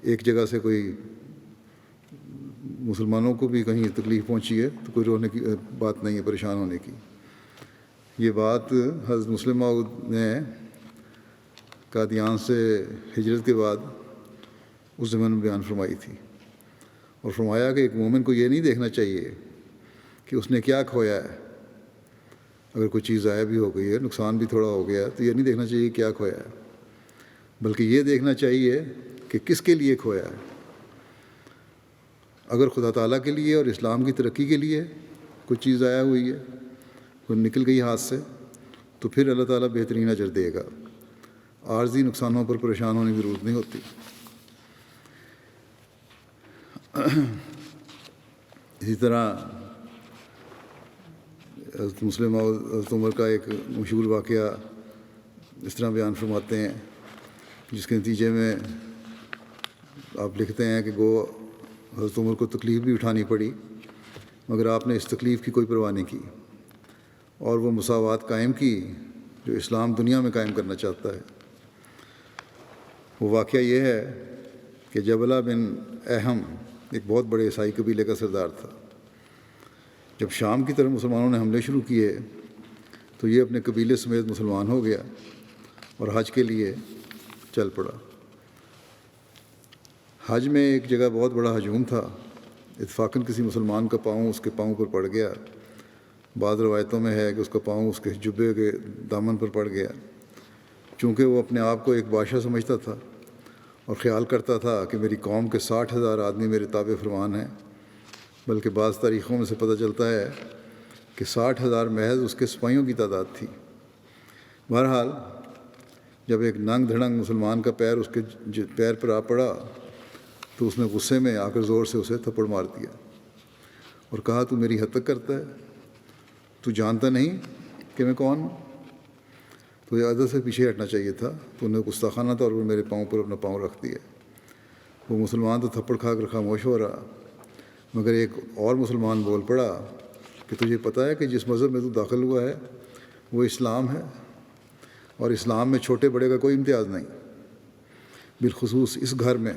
ایک جگہ سے کوئی مسلمانوں کو بھی کہیں تکلیف پہنچی ہے تو کوئی رونے کی بات نہیں ہے، پریشان ہونے کی۔ یہ بات حضرت مسلم موعود نے قادیان سے ہجرت کے بعد اس زمانے میں بیان فرمائی تھی، اور فرمایا کہ ایک مومن کو یہ نہیں دیکھنا چاہیے کہ اس نے کیا کھویا ہے، اگر کوئی چیز ضائع بھی ہو گئی ہے، نقصان بھی تھوڑا ہو گیا ہے، تو یہ نہیں دیکھنا چاہیے کیا کھویا ہے، بلکہ یہ دیکھنا چاہیے کہ کس کے لیے کھویا ہے۔ اگر خدا تعالیٰ کے لیے اور اسلام کی ترقی کے لیے کوئی چیز ضائع ہوئی ہے، کوئی نکل گئی ہاتھ سے، تو پھر اللہ تعالیٰ بہترین اجر دے گا، عارضی نقصانوں پر پریشان ہونے کی ضرورت نہیں ہوتی۔ اسی طرح حضرت مسلم اور حضرت عمر کا ایک مشہور واقعہ اس طرح بیان فرماتے ہیں، جس کے نتیجے میں آپ لکھتے ہیں کہ گو حضرت عمر کو تکلیف بھی اٹھانی پڑی، مگر آپ نے اس تکلیف کی کوئی پرواہ نہیں کی اور وہ مساوات قائم کی جو اسلام دنیا میں قائم کرنا چاہتا ہے۔ وہ واقعہ یہ ہے کہ جبلہ بن اہم ایک بہت بڑے عیسائی قبیلے کا سردار تھا۔ جب شام کی طرف مسلمانوں نے حملے شروع کیے تو یہ اپنے قبیلے سمیت مسلمان ہو گیا اور حج کے لیے چل پڑا۔ حج میں ایک جگہ بہت بڑا ہجوم تھا، اتفاقاً کسی مسلمان کا پاؤں اس کے پاؤں پر پڑ گیا۔ بعض روایتوں میں ہے کہ اس کا پاؤں اس کے جبے کے دامن پر پڑ گیا۔ چونکہ وہ اپنے آپ کو ایک بادشاہ سمجھتا تھا اور خیال کرتا تھا کہ میری قوم کے 60,000 آدمی میرے تابع فرمان ہیں، بلکہ بعض تاریخوں میں سے پتہ چلتا ہے کہ 60,000 محض اس کے سپاہیوں کی تعداد تھی۔ بہرحال جب ایک ننگ دھڑنگ مسلمان کا پیر اس کے پیر پر آ پڑا تو اس نے غصے میں آ کر زور سے اسے تھپڑ مار دیا اور کہا، تو میری حد تک کرتا ہے، تو جانتا نہیں کہ میں کون ہوں؟ تو یہ ادب سے پیچھے ہٹنا چاہیے تھا، تو انہیں گستاخانہ طور پر میرے پاؤں پر اپنا پاؤں رکھ دیا۔ وہ مسلمان تو تھپڑ کھا کر خاموش ہو رہا، مگر ایک اور مسلمان بول پڑا کہ تجھے پتہ ہے کہ جس مذہب میں تو داخل ہوا ہے وہ اسلام ہے، اور اسلام میں چھوٹے بڑے کا کوئی امتیاز نہیں، بالخصوص اس گھر میں،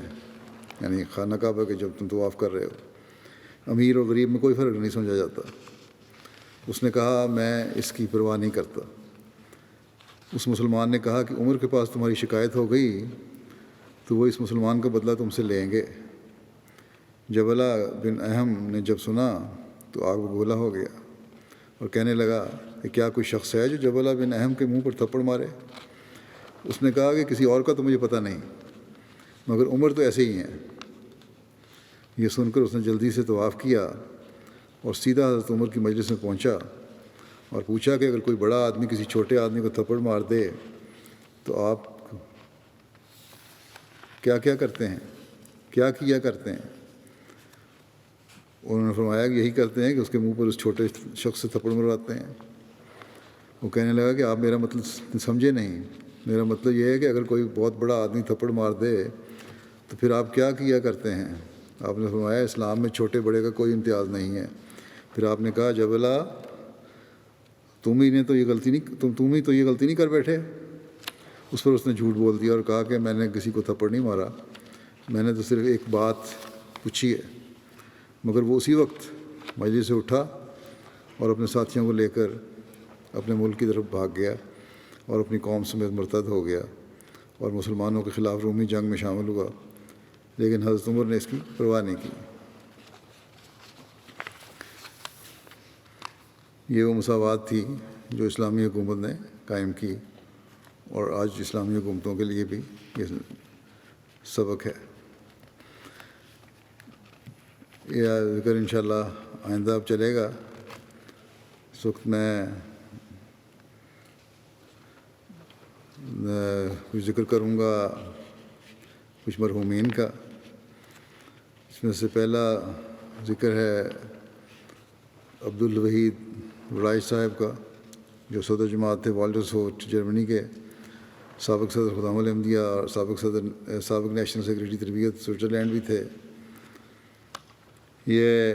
یعنی خانہ کعبہ کے جب تم طواف کر رہے ہو، امیر اور غریب میں کوئی فرق نہیں سمجھا جاتا۔ اس نے کہا، میں اس کی پرواہ نہیں کرتا۔ اس مسلمان نے کہا کہ عمر کے پاس تمہاری شکایت ہو گئی تو وہ اس مسلمان کا بدلہ تم سے لیں گے۔ جبلہ بن اہم نے جب سنا تو آگ بگولا ہو گیا اور کہنے لگا کہ کیا کوئی شخص ہے جو جبلہ بن اہم کے منہ پر تھپڑ مارے؟ اس نے کہا کہ کسی اور کا تو مجھے پتہ نہیں، مگر عمر تو ایسے ہی ہیں۔ یہ سن کر اس نے جلدی سے طواف کیا اور سیدھا حضرت عمر کی مجلس میں پہنچا اور پوچھا کہ اگر کوئی بڑا آدمی کسی چھوٹے آدمی کو تھپڑ مار دے تو آپ کیا کیا کرتے ہیں، کیا کیا کرتے ہیں؟ انہوں نے فرمایا کہ یہی کرتے ہیں کہ اس کے منہ پر اس چھوٹے شخص سے تھپڑ مرواتے ہیں۔ وہ کہنے لگا کہ آپ میرا مطلب سمجھے نہیں، میرا مطلب یہ ہے کہ اگر کوئی بہت بڑا آدمی تھپڑ مار دے تو پھر آپ کیا کیا کرتے ہیں؟ آپ نے فرمایا اسلام میں چھوٹے بڑے کا کوئی امتیاز نہیں ہے۔ پھر آپ نے کہا، جبلہ تم ہی تو یہ غلطی نہیں کر بیٹھے؟ اس پر اس نے جھوٹ بول دیا اور کہا کہ میں نے کسی کو تھپڑ نہیں مارا، میں نے تو صرف ایک بات پوچھی ہے۔ مگر وہ اسی وقت مجلس سے اٹھا اور اپنے ساتھیوں کو لے کر اپنے ملک کی طرف بھاگ گیا اور اپنی قوم سمیت مرتد ہو گیا اور مسلمانوں کے خلاف رومی جنگ میں شامل ہوا، لیکن حضرت عمر نے اس کی پرواہ نہیں کی۔ یہ وہ مساوات تھی جو اسلامی حکومت نے قائم کی، اور آج اسلامی حکومتوں کے لیے بھی یہ سبق ہے۔ یہ ذکر انشاءاللہ آئندہ اب چلے گا۔ اس وقت میں کچھ ذکر کروں گا کچھ مرحومین کا۔ اس میں سے پہلا ذکر ہے عبدالوحید وڑائی صاحب کا، جو صدر جماعت تھے والڈرسہوٹ جرمنی کے، سابق صدر خدام الاحمدیہ اور سابق نیشنل سیکریٹری تربیت سوئٹزرلینڈ بھی تھے۔ یہ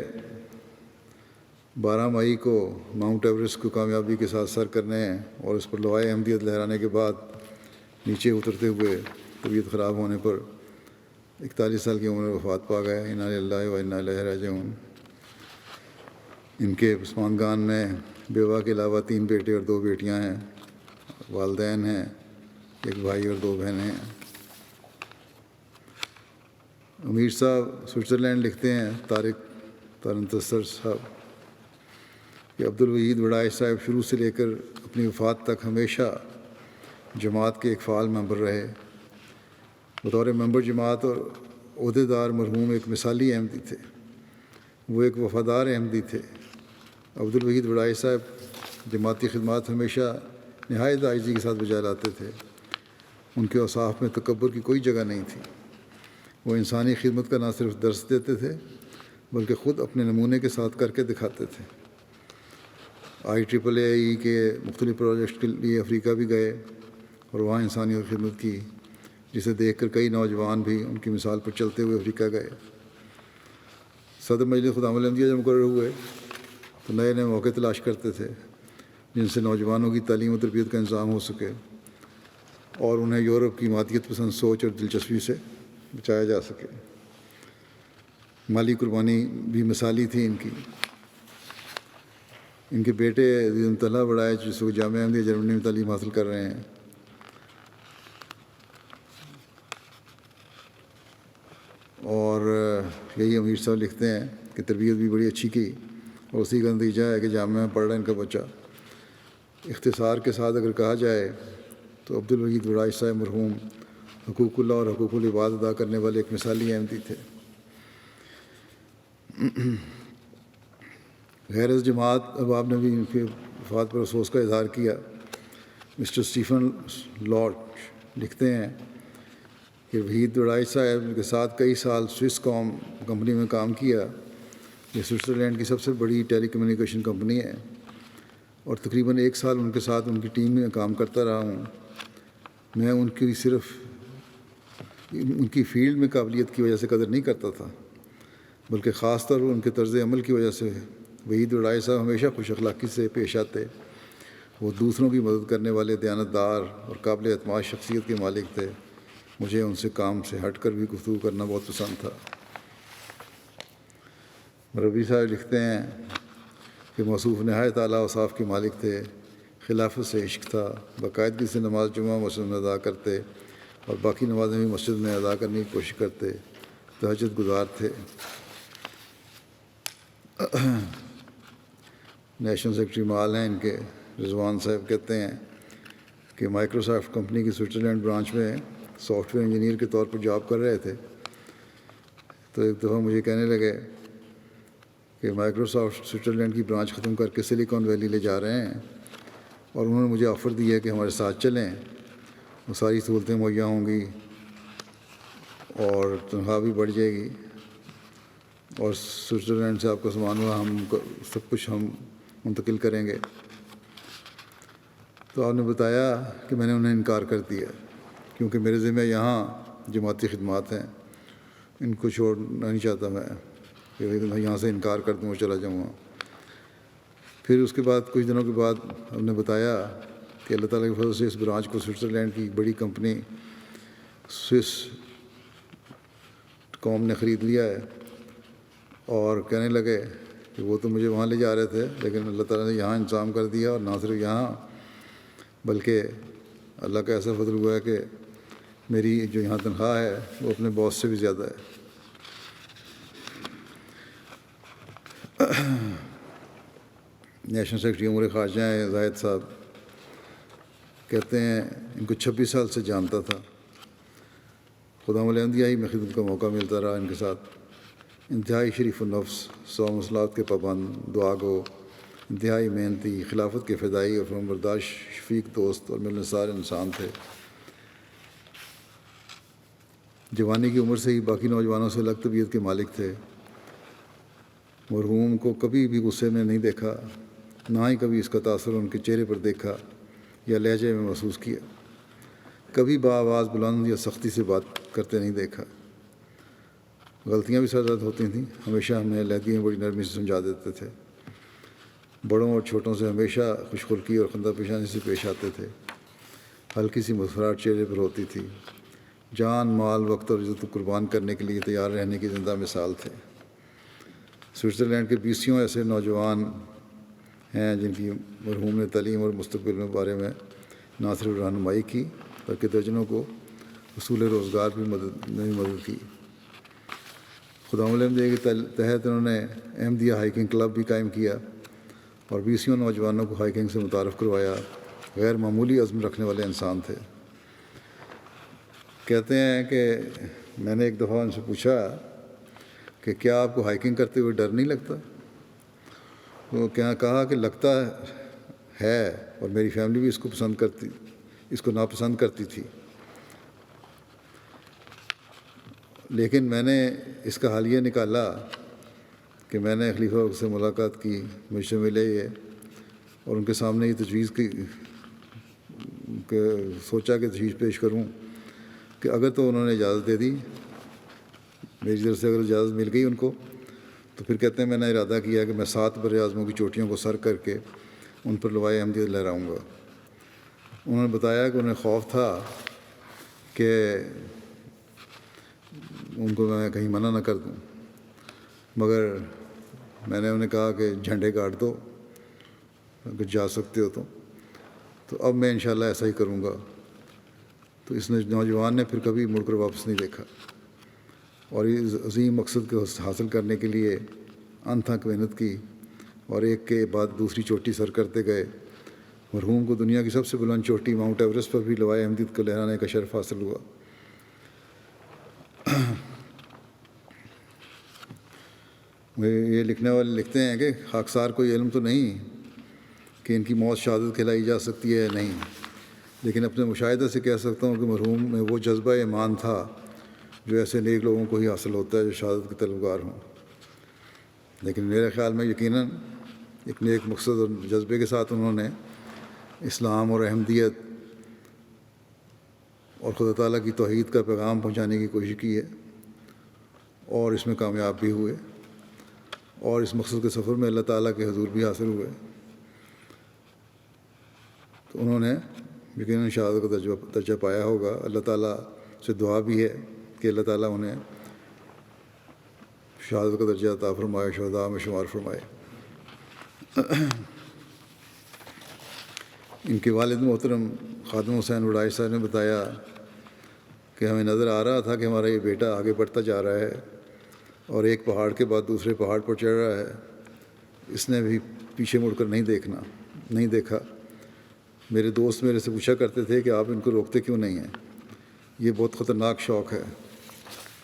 12 مئی کو ماؤنٹ ایوریسٹ کو کامیابی کے ساتھ سر کرنے اور اس پر لوائے احمدیت لہرانے کے بعد نیچے اترتے ہوئے طبیعت خراب ہونے پر 41 سال کی عمر میں وفات پا گئے۔ انا للہ و انا الیہ راجعون۔ ان کے پسماندگان میں بیوہ کے علاوہ 3 بیٹے اور 2 بیٹیاں ہیں، والدین ہیں، 1 بھائی اور 2 بہنیں ہیں۔ امیر صاحب سوئٹزرلینڈ لکھتے ہیں، طارق تارنتسر صاحب، کہ عبدالوحید وڑائی صاحب شروع سے لے کر اپنی وفات تک ہمیشہ جماعت کے ایک فعال ممبر رہے۔ بطور ممبر جماعت اور عہدیدار مرحوم ایک مثالی احمدی تھے، وہ ایک وفادار احمدی تھے۔ عبدالوحید وڑائی صاحب جماعتی خدمات ہمیشہ نہایت عاجزی کے ساتھ بجا لاتے تھے۔ ان کے اوصاف میں تکبر کی کوئی جگہ نہیں تھی۔ وہ انسانی خدمت کا نہ صرف درس دیتے تھے بلکہ خود اپنے نمونے کے ساتھ کر کے دکھاتے تھے۔ IEEE کے مختلف پروجیکٹ کے لیے افریقہ بھی گئے اور وہاں انسانیت خدمت کی، جسے دیکھ کر کئی نوجوان بھی ان کی مثال پر چلتے ہوئے افریقہ گئے۔ صدر مجلس خدام الاحمدیہ جب مقرر ہوئے تو نئے نئے موقع تلاش کرتے تھے جن سے نوجوانوں کی تعلیم و تربیت کا انتظام ہو سکے اور انہیں یورپ کی مادیت پسند سوچ اور دلچسپی سے بچایا جا سکے۔ مالی قربانی بھی مثالی تھی ان کی۔ ان کے بیٹے عزیز طلحہ وڑائی جس کو جامعہ احمدیہ جرمنی میں تعلیم حاصل کر رہے ہیں، اور یہی امیر صاحب لکھتے ہیں کہ تربیت بھی بڑی اچھی کی، اور اسی کا نتیجہ ہے کہ جامعہ میں پڑھ رہا ہے ان کا بچہ۔ اختصار کے ساتھ اگر کہا جائے تو عبدالوحید وڑائی صاحب مرحوم حقوق اللہ اور حقوق العباد ادا کرنے والے ایک مثالی احمدی تھے۔ غیر از جماعت احباب نے بھی ان کی وفات پر افسوس کا اظہار کیا۔ مسٹر اسٹیفن لارچ لکھتے ہیں کہ وحید وڑائی صاحب کے ساتھ کئی سال سوئس کام کمپنی میں کام کیا۔ یہ سوئٹزرلینڈ کی سب سے بڑی ٹیلی کمیونیکیشن کمپنی ہے، اور تقریباً 1 سال ان کے ساتھ ان کی ٹیم میں کام کرتا رہا ہوں۔ میں ان کی صرف ان کی فیلڈ میں قابلیت کی وجہ سے قدر نہیں کرتا تھا، بلکہ خاص طور پر ان کے طرز عمل کی وجہ سے۔ وحید وڑائی صاحب ہمیشہ خوش اخلاقی سے پیش آتے۔ وہ دوسروں کی مدد کرنے والے دیانتدار اور قابل اعتماد شخصیت کے مالک تھے۔ مجھے ان سے کام سے ہٹ کر بھی گفتگو کرنا بہت پسند تھا۔ ربی صاحب لکھتے ہیں کہ موصوف نہایت اعلیٰ اوصاف کے مالک تھے، خلافت سے عشق تھا، باقاعدگی سے نماز جمعہ مسجد میں ادا کرتے اور باقی نمازیں بھی مسجد میں ادا کرنے کی کوشش کرتے، تہجد گزار تھے۔ نیشنل سیکریٹری مال ہیں ان کے، رضوان صاحب کہتے ہیں کہ مائیکروسافٹ کمپنی کی سوئٹزرلینڈ برانچ میں سافٹ ویئر انجینئر کے طور پر جاب کر رہے تھے، تو ایک دفعہ مجھے کہنے لگے کہ مائیکروسافٹ سوئٹزرلینڈ کی برانچ ختم کر کے سلیکان ویلی لے جا رہے ہیں، اور انہوں نے مجھے آفر دی ہے کہ ہمارے ساتھ چلیں، وہ ساری سہولتیں مہیا ہوں گی اور تنخواہ بھی بڑھ جائے گی، اور سوئٹزرلینڈ سے آپ کا سامان ہوا ہم سب کچھ ہم منتقل کریں گے۔ تو آپ نے بتایا کہ میں نے انہیں انکار کر دیا، کیونکہ میرے ذمہ یہاں جماعتی خدمات ہیں، ان کو چھوڑنا نہیں چاہتا میں کہ میں یہاں سے انکار کر دوں اور چلا جاؤں گا۔ پھر اس کے بعد کچھ دنوں کے بعد ہم نے بتایا کہ اللہ تعالیٰ کی فضل سے اس برانچ کو سوئٹزرلینڈ کی بڑی کمپنی سوئس کام نے خرید لیا ہے، اور کہنے لگے کہ وہ تو مجھے وہاں لے جا رہے تھے لیکن اللہ تعالیٰ نے یہاں انتظام کر دیا، اور نہ صرف یہاں بلکہ اللہ کا ایسا فضل ہوا ہے کہ میری جو یہاں تنخواہ ہے وہ اپنے باس سے بھی زیادہ ہے۔ نیشنل سیکرٹری امور خارجہ ہیں زاہد صاحب، کہتے ہیں ان کو 26 سال سے جانتا تھا، خدام الاحمدیہ میں خدمت کا موقع ملتا رہا ان کے ساتھ، انتہائی شریف النفس، 100 مسلات کے پابند، دعا گو، انتہائی محنتی، خلافت کے فدائی اور فرمانبردار شفیق دوست اور ملنسار انسان تھے۔ جوانی کی عمر سے ہی باقی نوجوانوں سے الگ طبیعت کے مالک تھے۔ مرحوم کو کبھی بھی غصے میں نہیں دیکھا، نہ ہی کبھی اس کا تاثر ان کے چہرے پر دیکھا یا لہجے میں محسوس کیا۔ کبھی بآواز بلند یا سختی سے بات کرتے نہیں دیکھا۔ غلطیاں بھی سرزد ہوتی تھیں، ہمیشہ ہمیں علیحدگی میں بڑی نرمی سے سمجھا دیتے تھے۔ بڑوں اور چھوٹوں سے ہمیشہ خوش خلقی اور خندہ پیشانی سے پیش آتے تھے۔ ہلکی سی مسکراہٹ چہرے پر ہوتی تھی۔ جان، مال، وقت اور عزت کو قربان کرنے کے لیے تیار رہنے کی زندہ مثال تھے۔ سوئٹزرلینڈ کے 20 ایسے نوجوان ہیں جن کی مرحوم نے تعلیم اور مستقبل کے بارے میں نہ صرف رہنمائی کی بلکہ درجنوں کو حصول روزگار بھی مدد کی۔ خدام الاحمدیہ کے تحت انہوں نے احمدیہ ہائیکنگ کلب بھی قائم کیا اور 20 نوجوانوں کو ہائیکنگ سے متعارف کروایا۔ غیر معمولی عزم رکھنے والے انسان تھے۔ کہتے ہیں کہ میں نے ایک دفعہ ان سے پوچھا کہ کیا آپ کو ہائیکنگ کرتے ہوئے ڈر نہیں لگتا؟ تو کیا کہا کہ لگتا ہے، اور میری فیملی بھی اس کو ناپسند کرتی تھی، لیکن میں نے اس کا حل یہ نکالا کہ میں نے خلیفہ سے ملاقات کی، مجھ سے ملے یہ، اور ان کے سامنے یہ تجویز کی کہ سوچا کہ تجویز پیش کروں کہ اگر تو انہوں نے اجازت دے دی، میری طرف سے اگر اجازت مل گئی ان کو، تو پھر کہتے ہیں میں نے ارادہ کیا کہ میں 7 بر اعظموں کی چوٹیوں کو سر کر کے ان پر لوائے احمدیت لہراؤں گا۔ انہوں نے بتایا کہ انہیں خوف تھا کہ ان کو میں کہیں منع نہ کر دوں، مگر میں نے انہیں کہا کہ جھنڈے گاڑ دو اگر جا سکتے ہو تو اب میں انشاءاللہ ایسا ہی کروں گا۔ تو اس نوجوان نے پھر کبھی مڑ کر واپس نہیں دیکھا اور اس عظیم مقصد کو حاصل کرنے کے لیے انتھک محنت کی اور ایک کے بعد دوسری چوٹی سر کرتے گئے۔ مرحوم کو دنیا کی سب سے بلند چوٹی ماؤنٹ ایوریسٹ پر بھی لوائے احمدیت کو لہرانے کا شرف حاصل ہوا۔ یہ لکھنے والے لکھتے ہیں کہ خاکسار کوئی علم تو نہیں کہ ان کی موت شہادت کھلائی جا سکتی ہے، نہیں، لیکن اپنے مشاہدے سے کہہ سکتا ہوں کہ مرحوم میں وہ جذبہ ایمان تھا جو ایسے نیک لوگوں کو ہی حاصل ہوتا ہے جو شہادت کے طلبگار ہوں۔ لیکن میرے خیال میں یقیناً ایک نیک مقصد اور جذبے کے ساتھ انہوں نے اسلام اور احمدیت اور خدا تعالیٰ کی توحید کا پیغام پہنچانے کی کوشش کی ہے اور اس میں کامیاب بھی ہوئے، اور اس مقصد کے سفر میں اللہ تعالیٰ کے حضور بھی حاصل ہوئے۔ تو انہوں نے یقیناً شہادت کا درجہ پایا ہوگا۔ اللہ تعالیٰ سے دعا بھی ہے کہ اللہ تعالیٰ انہیں شہادت کا درجہ عطا فرمائے، شہداء میں شمار فرمائے۔ ان کے والد محترم خادم حسین وڈائی صاحب نے بتایا کہ ہمیں نظر آ رہا تھا کہ ہمارا یہ بیٹا آگے بڑھتا جا رہا ہے اور ایک پہاڑ کے بعد دوسرے پہاڑ پر چڑھ رہا ہے، اس نے بھی پیچھے مڑ کر نہیں دیکھا۔ میرے دوست میرے سے پوچھا کرتے تھے کہ آپ ان کو روکتے کیوں نہیں ہیں، یہ بہت خطرناک شوق ہے۔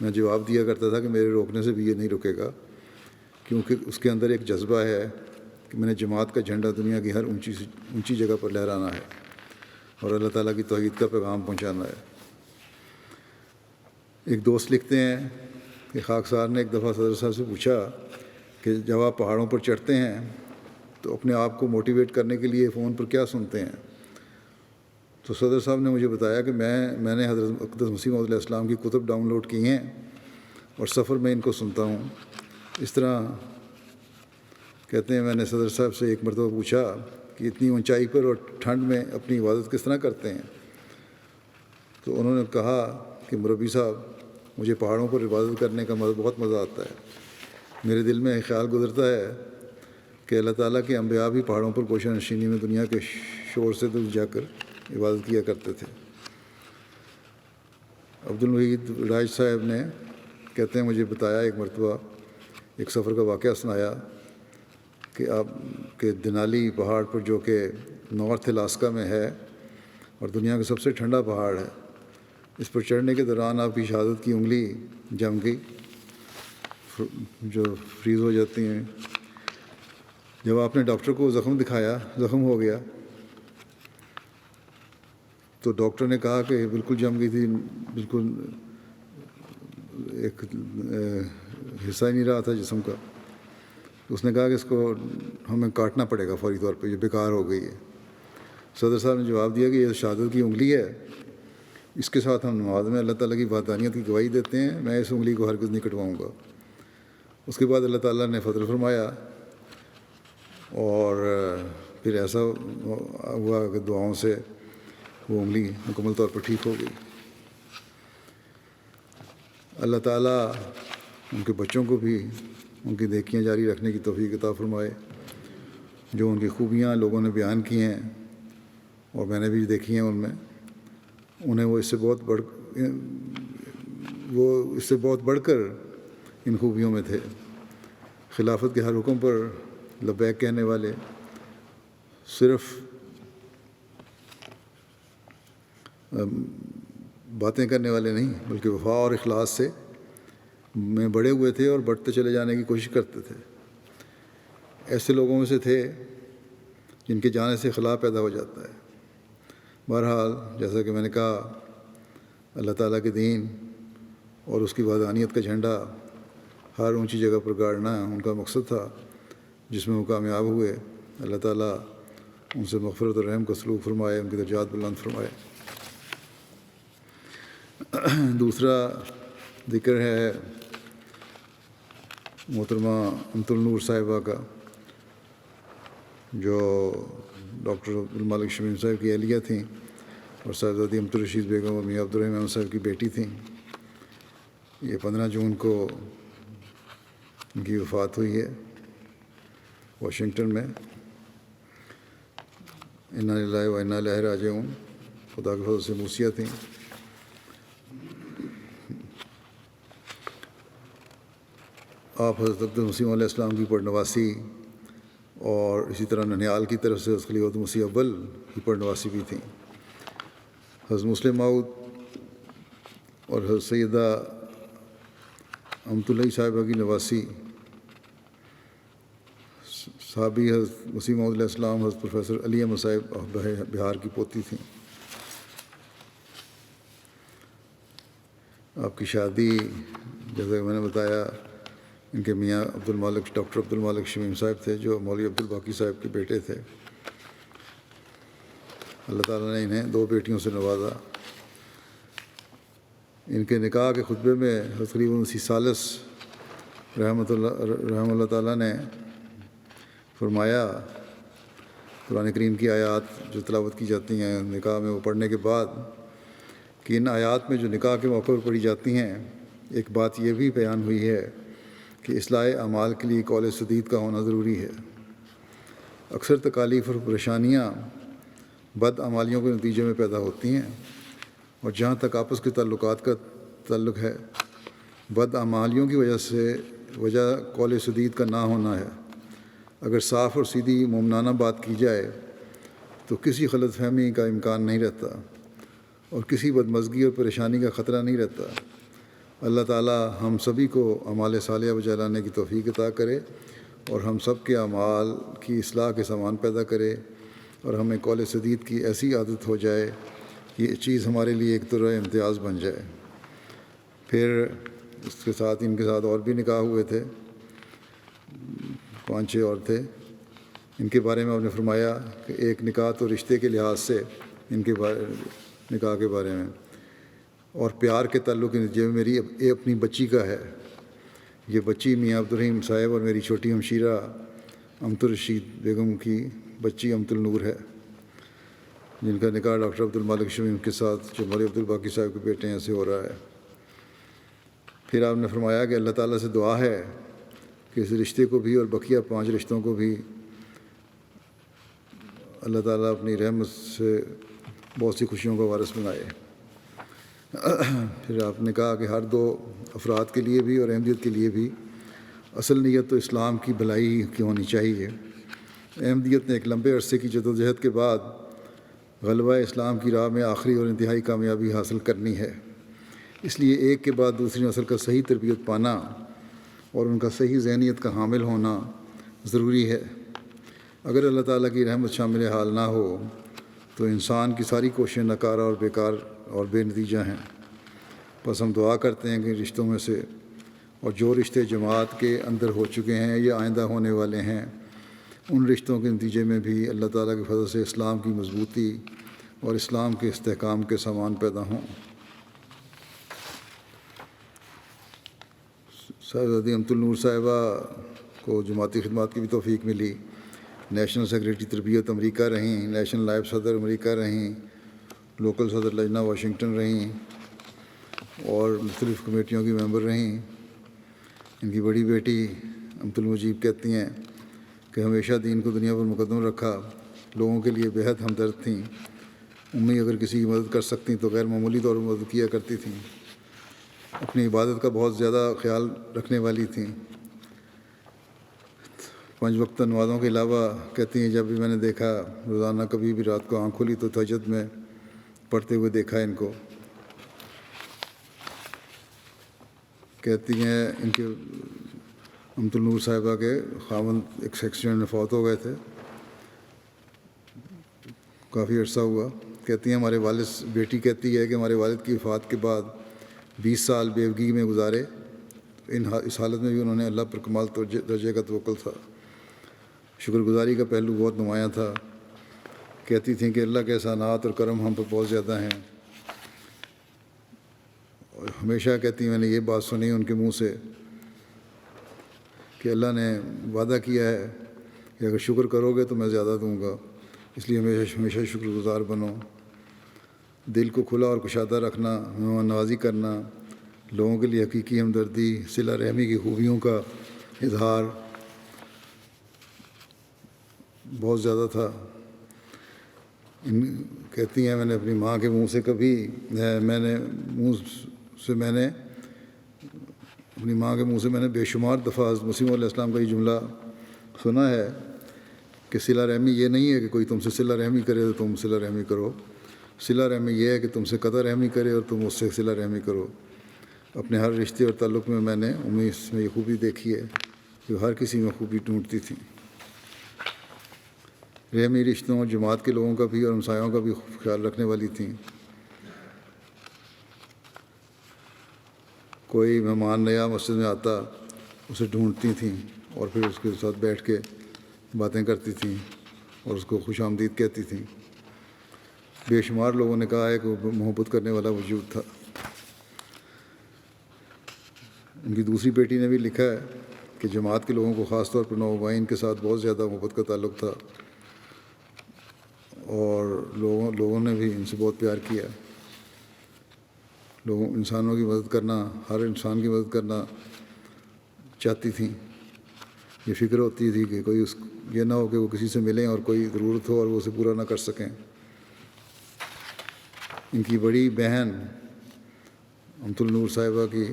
میں جواب دیا کرتا تھا کہ میرے روکنے سے بھی یہ نہیں رکے گا، کیونکہ اس کے اندر ایک جذبہ ہے کہ میں نے جماعت کا جھنڈا دنیا کی ہر اونچی جگہ پر لہرانا ہے اور اللہ تعالیٰ کی توحید کا پیغام پہنچانا ہے۔ ایک دوست لکھتے ہیں کہ خاکسار نے ایک دفعہ صدر صاحب سے پوچھا کہ جب آپ پہاڑوں پر چڑھتے ہیں تو اپنے آپ کو موٹیویٹ کرنے کے لیے فون پر کیا سنتے ہیں؟ تو صدر صاحب نے مجھے بتایا کہ میں نے حضرت اقدس مسیح موعود علیہ السلام کی کتب ڈاؤن لوڈ کی ہیں اور سفر میں ان کو سنتا ہوں۔ اس طرح کہتے ہیں میں نے صدر صاحب سے ایک مرتبہ پوچھا کہ اتنی اونچائی پر اور ٹھنڈ میں اپنی عبادت کس طرح کرتے ہیں؟ تو انہوں نے کہا کہ مربی صاحب، مجھے پہاڑوں پر عبادت کرنے کا بہت مزہ آتا ہے۔ میرے دل میں خیال گزرتا ہے کہ اللہ تعالیٰ کے انبیاء بھی پہاڑوں پر گوشہ نشینی میں دنیا کے شور سے دور جا کر عبادت کیا کرتے تھے۔ عبدالوحید راج صاحب نے کہتے ہیں مجھے بتایا ایک مرتبہ ایک سفر کا واقعہ سنایا کہ آپ کے دنالی پہاڑ پر جو کہ نارتھ الاسکا میں ہے اور دنیا کا سب سے ٹھنڈا پہاڑ ہے، اس پر چڑھنے کے دوران آپ کی شہادت کی انگلی جم گئی، جو فریز ہو جاتی ہیں۔ جب آپ نے ڈاکٹر کو زخم دکھایا، زخم ہو گیا، تو ڈاکٹر نے کہا کہ بالکل جم گئی تھی، بالکل ایک حصہ ہی نہیں رہا تھا جسم کا۔ اس نے کہا کہ اس کو ہمیں کاٹنا پڑے گا فوری طور پہ، یہ بیکار ہو گئی ہے۔ صدر صاحب نے جواب دیا کہ یہ شہادت کی انگلی ہے، اس کے ساتھ ہم نماز میں اللہ تعالیٰ کی وحدانیت کی گواہی دیتے ہیں، میں اس انگلی کو ہرگز نہیں کٹواؤں گا۔ اس کے بعد اللہ تعالیٰ نے فضل فرمایا اور پھر ایسا ہوا کہ دعاؤں سے وہ انگلی مکمل طور پر ٹھیک ہو گئی۔ اللہ تعالیٰ ان کے بچوں کو بھی ان کی نیکیاں جاری رکھنے کی توفیق عطا فرمائے۔ جو ان کی خوبیاں لوگوں نے بیان کی ہیں اور میں نے بھی دیکھی ہیں، ان میں انہیں وہ اس سے بہت بڑھ کر ان خوبیوں میں تھے۔ خلافت کے ہر حکم پر لبیک کہنے والے، صرف باتیں کرنے والے نہیں بلکہ وفا اور اخلاص سے میں بڑے ہوئے تھے اور بڑھتے چلے جانے کی کوشش کرتے تھے۔ ایسے لوگوں میں سے تھے جن کے جانے سے خلا پیدا ہو جاتا ہے۔ بہرحال جیسا کہ میں نے کہا، اللہ تعالیٰ کے دین اور اس کی وحدانیت کا جھنڈا ہر اونچی جگہ پر گاڑنا ان کا مقصد تھا، جس میں وہ کامیاب ہوئے۔ اللہ تعالیٰ ان سے مغفرت اور رحم کا سلوک فرمائے، ان کے درجات بلند فرمائے۔ دوسرا ذکر ہے محترمہ امت النور صاحبہ کا، جو ڈاکٹر عبدالمالک شمیم صاحب کی اہلیہ تھیں اور صاحبزادی امت الرشید بیگم اور میاں عبدالرحیم صاحب کی بیٹی تھیں۔ یہ 15 جون کو ان کی وفات ہوئی ہے واشنگٹن میں۔ انا للہ و انا الیہ راجعون۔ خدا کے فضل سے موسیہ تھیں۔ آپ حضرت عبد المسیح علیہ السلام کی پرنواسی اور اسی طرح ننیال کی طرف سے حضرت خلیفۃ مسیح اول کی پرنواسی بھی تھیں۔ حضرت مسلم موعود اور حضرت سیدہ امت اللہ صاحبہ کی نواسی صحابی حضرت مسیح موعود علیہ السلام حضرت پروفیسر علی احمد صاحب بہار کی پوتی تھیں۔ آپ کی شادی جیسا کہ میں نے بتایا، ان کے میاں ڈاکٹر عبدالمالک شمیم صاحب تھے، جو مولوی عبدالباقی صاحب کے بیٹے تھے۔ اللہ تعالیٰ نے انہیں 2 بیٹیوں سے نوازا۔ ان کے نکاح کے خطبے میں حضرت خلیفہ مسیح ثالث رحمہ اللہ تعالیٰ نے فرمایا، قرآن کریم کی آیات جو تلاوت کی جاتی ہیں نکاح میں، وہ پڑھنے کے بعد، کہ ان آیات میں جو نکاح کے موقع پر پڑھی جاتی ہیں، ایک بات یہ بھی بیان ہوئی ہے کہ اصلاح اعمال کے لیے قول سدید کا ہونا ضروری ہے۔ اکثر تکالیف اور پریشانیاں بد اعمالیوں کے نتیجے میں پیدا ہوتی ہیں، اور جہاں تک آپس کے تعلقات کا تعلق ہے، بد اعمالیوں کی وجہ قول سدید کا نہ ہونا ہے۔ اگر صاف اور سیدھی مومنانہ بات کی جائے تو کسی غلط فہمی کا امکان نہیں رہتا اور کسی بدمزگی اور پریشانی کا خطرہ نہیں رہتا۔ اللہ تعالیٰ ہم سبھی کو اعمال صالحہ بجا لانے کی توفیق عطا کرے اور ہم سب کے اعمال کی اصلاح کے سامان پیدا کرے، اور ہمیں قول سدید کی ایسی عادت ہو جائے کہ یہ چیز ہمارے لیے ایک طرح امتیاز بن جائے۔ پھر اس کے ساتھ ان کے ساتھ اور بھی نکاح ہوئے تھے، 5-6 اور تھے۔ ان کے بارے میں آپ نے فرمایا کہ ایک نکاح تو رشتے کے لحاظ سے ان کے نکاح کے بارے میں، اور پیار کے تعلق کے نتیجے میں میری اپنی بچی کا ہے۔ یہ بچی میاں عبدالرحیم صاحب اور میری چھوٹی ہمشیرہ امت الرشید بیگم کی بچی امت النور ہے، جن کا نکاح ڈاکٹر عبدالمالک شمیم کے ساتھ، جو مولوی عبدالباقی صاحب کے بیٹے ہیں، سے ہو رہا ہے۔ پھر آپ نے فرمایا کہ اللہ تعالیٰ سے دعا ہے کہ اس رشتے کو بھی اور بقیہ 5 رشتوں کو بھی اللہ تعالیٰ اپنی رحمت سے بہت سی خوشیوں کا وارث بنائے۔ پھر آپ نے کہا کہ ہر 2 افراد کے لیے بھی اور احمدیت کے لیے بھی اصل نیت تو اسلام کی بھلائی کی ہونی چاہیے۔ احمدیت نے ایک لمبے عرصے کی جدوجہد کے بعد غلبہ اسلام کی راہ میں آخری اور انتہائی کامیابی حاصل کرنی ہے۔ اس لیے ایک کے بعد دوسری نسل کا صحیح تربیت پانا اور ان کا صحیح ذہنیت کا حامل ہونا ضروری ہے۔ اگر اللہ تعالیٰ کی رحمت شامل حال نہ ہو تو انسان کی ساری کوششیں ناکارہ اور بیکار اور بے نتیجہ ہیں۔ بس ہم دعا کرتے ہیں کہ رشتوں میں سے اور جو رشتے جماعت کے اندر ہو چکے ہیں یا آئندہ ہونے والے ہیں، ان رشتوں کے نتیجے میں بھی اللہ تعالیٰ کے فضل سے اسلام کی مضبوطی اور اسلام کے استحکام کے سامان پیدا ہوں۔ صاحبزادی امت النور صاحبہ کو جماعتی خدمات کی بھی توفیق ملی۔ نیشنل سیکریٹری تربیت امریکہ رہیں، نیشنل نائب صدر امریکہ رہیں، لوکل صدر لجنہ واشنگٹن رہیں اور مختلف کمیٹیوں کی ممبر رہیں۔ ان کی بڑی بیٹی امت المجیب کہتی ہیں کہ ہمیشہ دین کو دنیا پر مقدم رکھا، لوگوں کے لیے بےحد ہمدرد تھیں۔ امی اگر کسی کی مدد کر سکتیں تو غیر معمولی طور پر مدد کیا کرتی تھیں۔ اپنی عبادت کا بہت زیادہ خیال رکھنے والی تھیں۔ 5 وقت نمازوں کے علاوہ کہتی ہیں جب بھی میں نے دیکھا روزانہ کبھی بھی رات کو آنکھ کھولی تو تہجد میں پڑھتے ہوئے دیکھا ان کو۔ کہتی ہیں ان کے امت النور صاحبہ کے خاوند ایک ایکسیڈنٹ میں فوت ہو گئے تھے، کافی عرصہ ہوا۔ کہتی ہیں ہمارے والد، بیٹی کہتی ہے کہ ہمارے والد کی وفات کے بعد 20 سال بیوگی میں گزارے۔ اس حالت میں بھی انہوں نے اللہ پر کمال درجے کا توکل تھا۔ شکر گزاری کا پہلو بہت نمایاں تھا۔ کہتی تھیں کہ اللہ کے احسانات اور کرم ہم پر بہت زیادہ ہیں۔ اور ہمیشہ کہتی ہیں میں نے یہ بات سنی ان کے منہ سے کہ اللہ نے وعدہ کیا ہے کہ اگر شکر کرو گے تو میں زیادہ دوں گا، اس لیے ہمیشہ شکر گزار بنو۔ دل کو کھلا اور کشادہ رکھنا، مہمان نوازی کرنا، لوگوں کے لیے حقیقی ہمدردی، صلہ رحمی کی خوبیوں کا اظہار بہت زیادہ تھا۔ کہتی ہیں میں نے اپنی ماں کے منہ سے میں نے بے شمار دفعہ حضرت مسیح علیہ السلام کا یہ جملہ سنا ہے کہ صلہ رحمی یہ نہیں ہے کہ کوئی تم سے صلہ رحمی کرے تو تم صلہ رحمی کرو۔ صلہ رحمی یہ ہے کہ تم سے قطع رحمی کرے اور تم اس سے صلہ رحمی کرو۔ اپنے ہر رشتے اور تعلق میں نے اس میں یہ خوبی دیکھی ہے جو ہر کسی میں خوبی ڈھونڈتی تھی۔ رحمی رشتوں، جماعت کے لوگوں کا بھی اور ہمسایوں کا بھی خیال رکھنے والی تھیں۔ کوئی مہمان نیا مسجد میں آتا اسے ڈھونڈتی تھیں اور پھر اس کے ساتھ بیٹھ کے باتیں کرتی تھیں اور اس کو خوش آمدید کہتی تھیں۔ بے شمار لوگوں نے کہا ہے کہ وہ محبت کرنے والا وجود تھا۔ ان کی دوسری بیٹی نے بھی لکھا ہے کہ جماعت کے لوگوں کو خاص طور پر نوآبائین کے ساتھ بہت زیادہ محبت کا تعلق تھا اور لوگوں نے بھی ان سے بہت پیار کیا۔ انسانوں کی مدد کرنا، ہر انسان کی مدد کرنا چاہتی تھیں۔ یہ فکر ہوتی تھی کہ یہ نہ ہو کہ وہ کسی سے ملیں اور کوئی ضرورت ہو اور وہ اسے پورا نہ کر سکیں۔ ان کی بڑی بہن امت النور صاحبہ کی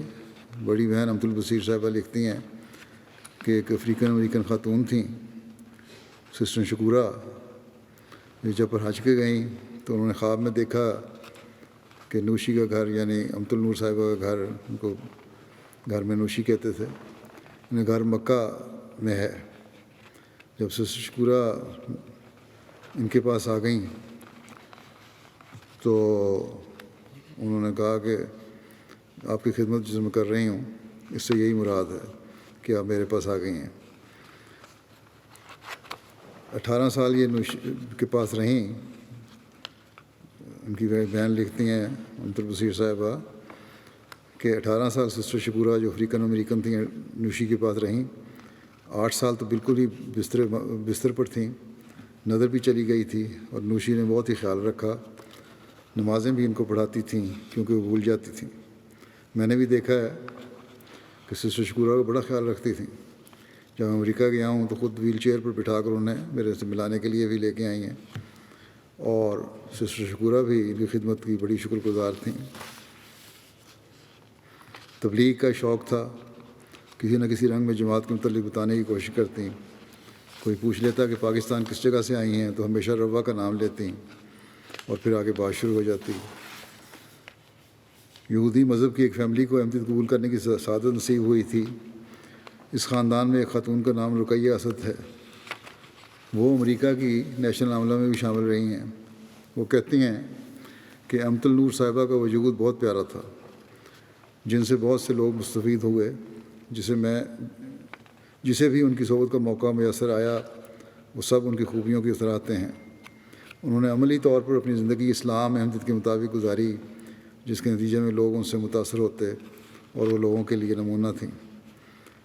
بڑی بہن امت البصیر صاحبہ لکھتی ہیں کہ ایک افریقن امریکن خاتون تھیں، سسٹر شکورہ، یہ جب پر حج کے گئیں تو انہوں نے خواب میں دیکھا کہ نوشی کا گھر، یعنی امت النور صاحبہ کا گھر، ان کو گھر میں نوشی کہتے تھے، انہیں گھر مکہ میں ہے۔ جب سسٹر شکورہ ان کے پاس آ گئیں تو انہوں نے کہا کہ آپ کی خدمت جس میں کر رہی ہوں اس سے یہی مراد ہے کہ آپ میرے پاس آ گئی ہیں۔ 18 سال یہ نوشی کے پاس رہیں۔ ان کی بہن لکھتی ہیں امت البصیر صاحبہ کہ 18 سال سسٹر شکورہ جو افریقن امریکن تھیں نوشی کے پاس رہیں۔ 8 سال تو بالکل ہی بستر پر تھیں، نظر بھی چلی گئی تھی اور نوشی نے بہت ہی خیال رکھا۔ نمازیں بھی ان کو پڑھاتی تھیں کیونکہ وہ بھول جاتی تھیں۔ میں نے بھی دیکھا ہے کہ سسٹر شکورہ کا بڑا خیال رکھتی تھیں۔ جب امریکہ گیا ہوں تو خود ویل چیئر پر بٹھا کر انہیں میرے سے ملانے کے لیے بھی لے کے آئی ہیں، اور سسٹر شکورہ بھی ان کی خدمت کی بڑی شکر گزار تھیں۔ تبلیغ کا شوق تھا کسی نہ کسی رنگ میں جماعت کے متعلق بتانے کی کوشش کرتیں۔ کوئی پوچھ لیتا کہ پاکستان کس جگہ سے آئی ہیں تو ہمیشہ روا کا نام لیتی اور پھر آگے بات شروع ہو جاتی۔ یہودی مذہب کی ایک فیملی کو احمدیت قبول کرنے کی سعادت نصیب ہوئی تھی۔ اس خاندان میں ایک خاتون کا نام رقیہ اسد ہے۔ وہ امریکہ کی نیشنل عملہ میں بھی شامل رہی ہیں۔ وہ کہتی ہیں کہ امت النور صاحبہ کا وجود بہت پیارا تھا، جن سے بہت سے لوگ مستفید ہوئے، جسے بھی ان کی صحبت کا موقع میسر آیا وہ سب ان کی خوبیوں کی سراہتے ہیں۔ انہوں نے عملی طور پر اپنی زندگی اسلام احمدیت کے مطابق گزاری، جس کے نتیجے میں لوگ ان سے متاثر ہوتے اور وہ لوگوں کے لیے نمونہ تھیں۔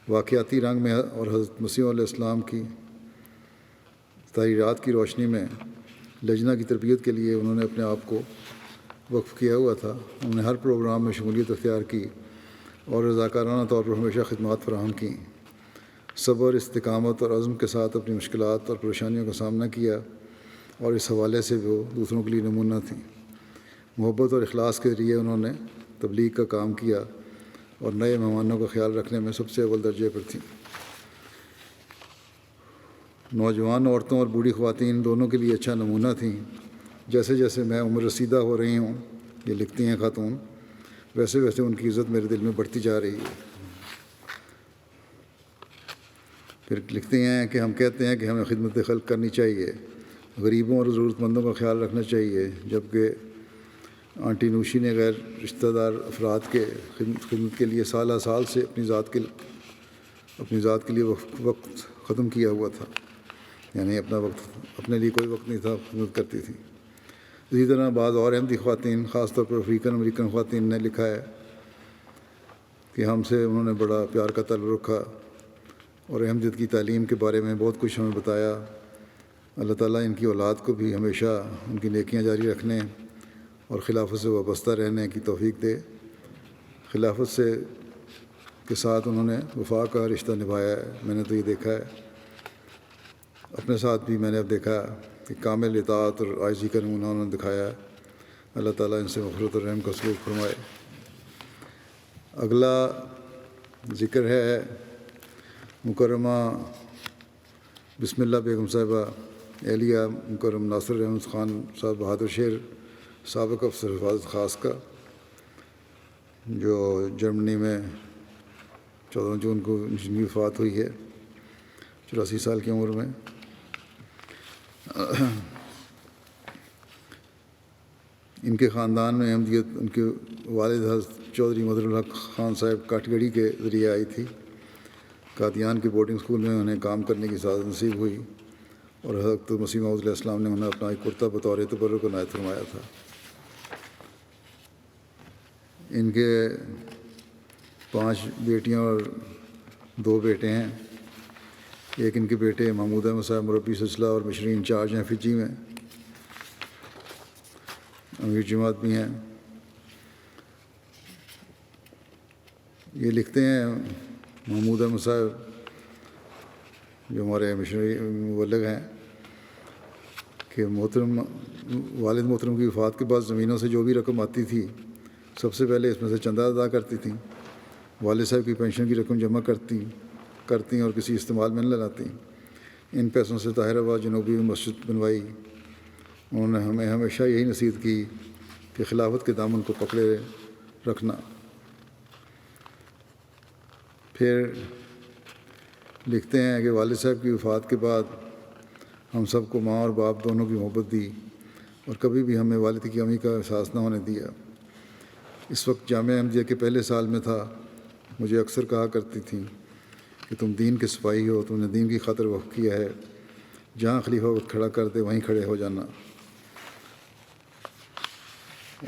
واقعاتی رنگ میں اور حضرت مسیح علیہ السلام کی تحریرات کی روشنی میں لجنہ کی تربیت کے لیے انہوں نے اپنے آپ کو وقف کیا ہوا تھا۔ انہوں نے ہر پروگرام میں شمولیت اختیار کی اور رضاکارانہ طور پر ہمیشہ خدمات فراہم کیں۔ صبر، استقامت اور عزم کے ساتھ اپنی مشکلات اور پریشانیوں کا سامنا کیا اور اس حوالے سے وہ دوسروں کے لیے نمونہ تھیں۔ محبت اور اخلاص کے ذریعے انہوں نے تبلیغ کا کام کیا اور نئے مہمانوں کا خیال رکھنے میں سب سے اول درجے پر تھیں۔ نوجوان عورتوں اور بوڑھی خواتین دونوں کے لیے اچھا نمونہ تھیں۔ جیسے جیسے میں عمر رسیدہ ہو رہی ہوں، یہ لکھتی ہیں خاتون، ویسے ویسے ان کی عزت میرے دل میں بڑھتی جا رہی ہے۔ پھر لکھتی ہیں کہ ہم کہتے ہیں کہ ہمیں خدمت خلق کرنی چاہیے، غریبوں اور ضرورت مندوں کا خیال رکھنا چاہیے، جبکہ آنٹی نوشی نے غیر رشتہ دار افراد کے خدمت کے لیے سالہ سال سے اپنی ذات کے لیے وقت ختم کیا ہوا تھا، یعنی اپنا وقت، اپنے لیے کوئی وقت نہیں تھا، خدمت کرتی تھی۔ اسی طرح بعض اور احمدی خواتین، خاص طور پر افریقن امریکن خواتین نے لکھا ہے کہ ہم سے انہوں نے بڑا پیار کا تعلق رکھا اور احمدیت کی تعلیم کے بارے میں بہت کچھ ہمیں بتایا۔ اللہ تعالیٰ ان کی اولاد کو بھی ہمیشہ ان کی نیکیاں جاری رکھنے اور خلافت سے وابستہ رہنے کی توفیق دے۔ خلافت کے ساتھ انہوں نے وفا کا رشتہ نبھایا ہے۔ میں نے تو یہ دیکھا ہے، اپنے ساتھ بھی میں نے اب دیکھا کہ کامل اطاعت اور عاجزی کا نمونہ انہوں نے دکھایا ہے۔ اللہ تعالیٰ ان سے مغفرت اور رحم کا سلوک فرمائے۔ اگلا ذکر ہے مکرمہ بسم اللہ بیگم صاحبہ، اہلیہ مکرم ناصر احمد خان صاحب بہادر شہر، سابق افسر حفاظت خاص کا، جو جرمنی میں 14 جون کو جن کی وفات ہوئی ہے 84 سال کی عمر میں۔ ان کے خاندان میں احمدیت ان کے والد حضرت چودھری مظہر الحق خان صاحب کاٹگڑی کے ذریعے آئی تھی۔ قادیان کے بورڈنگ اسکول میں انہیں کام کرنے کی سعادت نصیب ہوئی اور حضرت مسیح موعود علیہ السلام نے انہیں اپنا ایک کرتا بطور تبرک عنایت فرمایا تھا۔ ان کے 5 بیٹیاں اور 2 بیٹے ہیں۔ ایک ان کے بیٹے محمود احمد صاحب مربی سلسلہ اور مشری انچارج ہیں فجی میں، امیر جماعت بھی ہیں۔ یہ لکھتے ہیں محمود احمد صاحب، جو ہمارے مشنری مبلغ ہیں، کہ والد محترم کی وفات کے بعد زمینوں سے جو بھی رقم آتی تھی سب سے پہلے اس میں سے چندہ ادا کرتی تھیں۔ والد صاحب کی پینشن کی رقم جمع کرتی اور کسی استعمال میں نہ لاتی۔ ان پیسوں سے طاہر آباد جنوبی میں مسجد بنوائی۔ انہوں نے ہمیں ہمیشہ یہی نصیحت کی کہ خلافت کے دامن کو پکڑے رکھنا۔ پھر لکھتے ہیں کہ والد صاحب کی وفات کے بعد ہم سب کو ماں اور باپ دونوں کی محبت دی اور کبھی بھی ہمیں والد کی کمی کا احساس نہ ہونے دیا۔ اس وقت جامعہ احمدیہ کے پہلے سال میں تھا، مجھے اکثر کہا کرتی تھیں کہ تم دین کے سپاہی ہو، تم نے دین کی خاطر وقف کیا ہے، جہاں خلیفہ وقت کھڑا کر دے وہیں کھڑے ہو جانا۔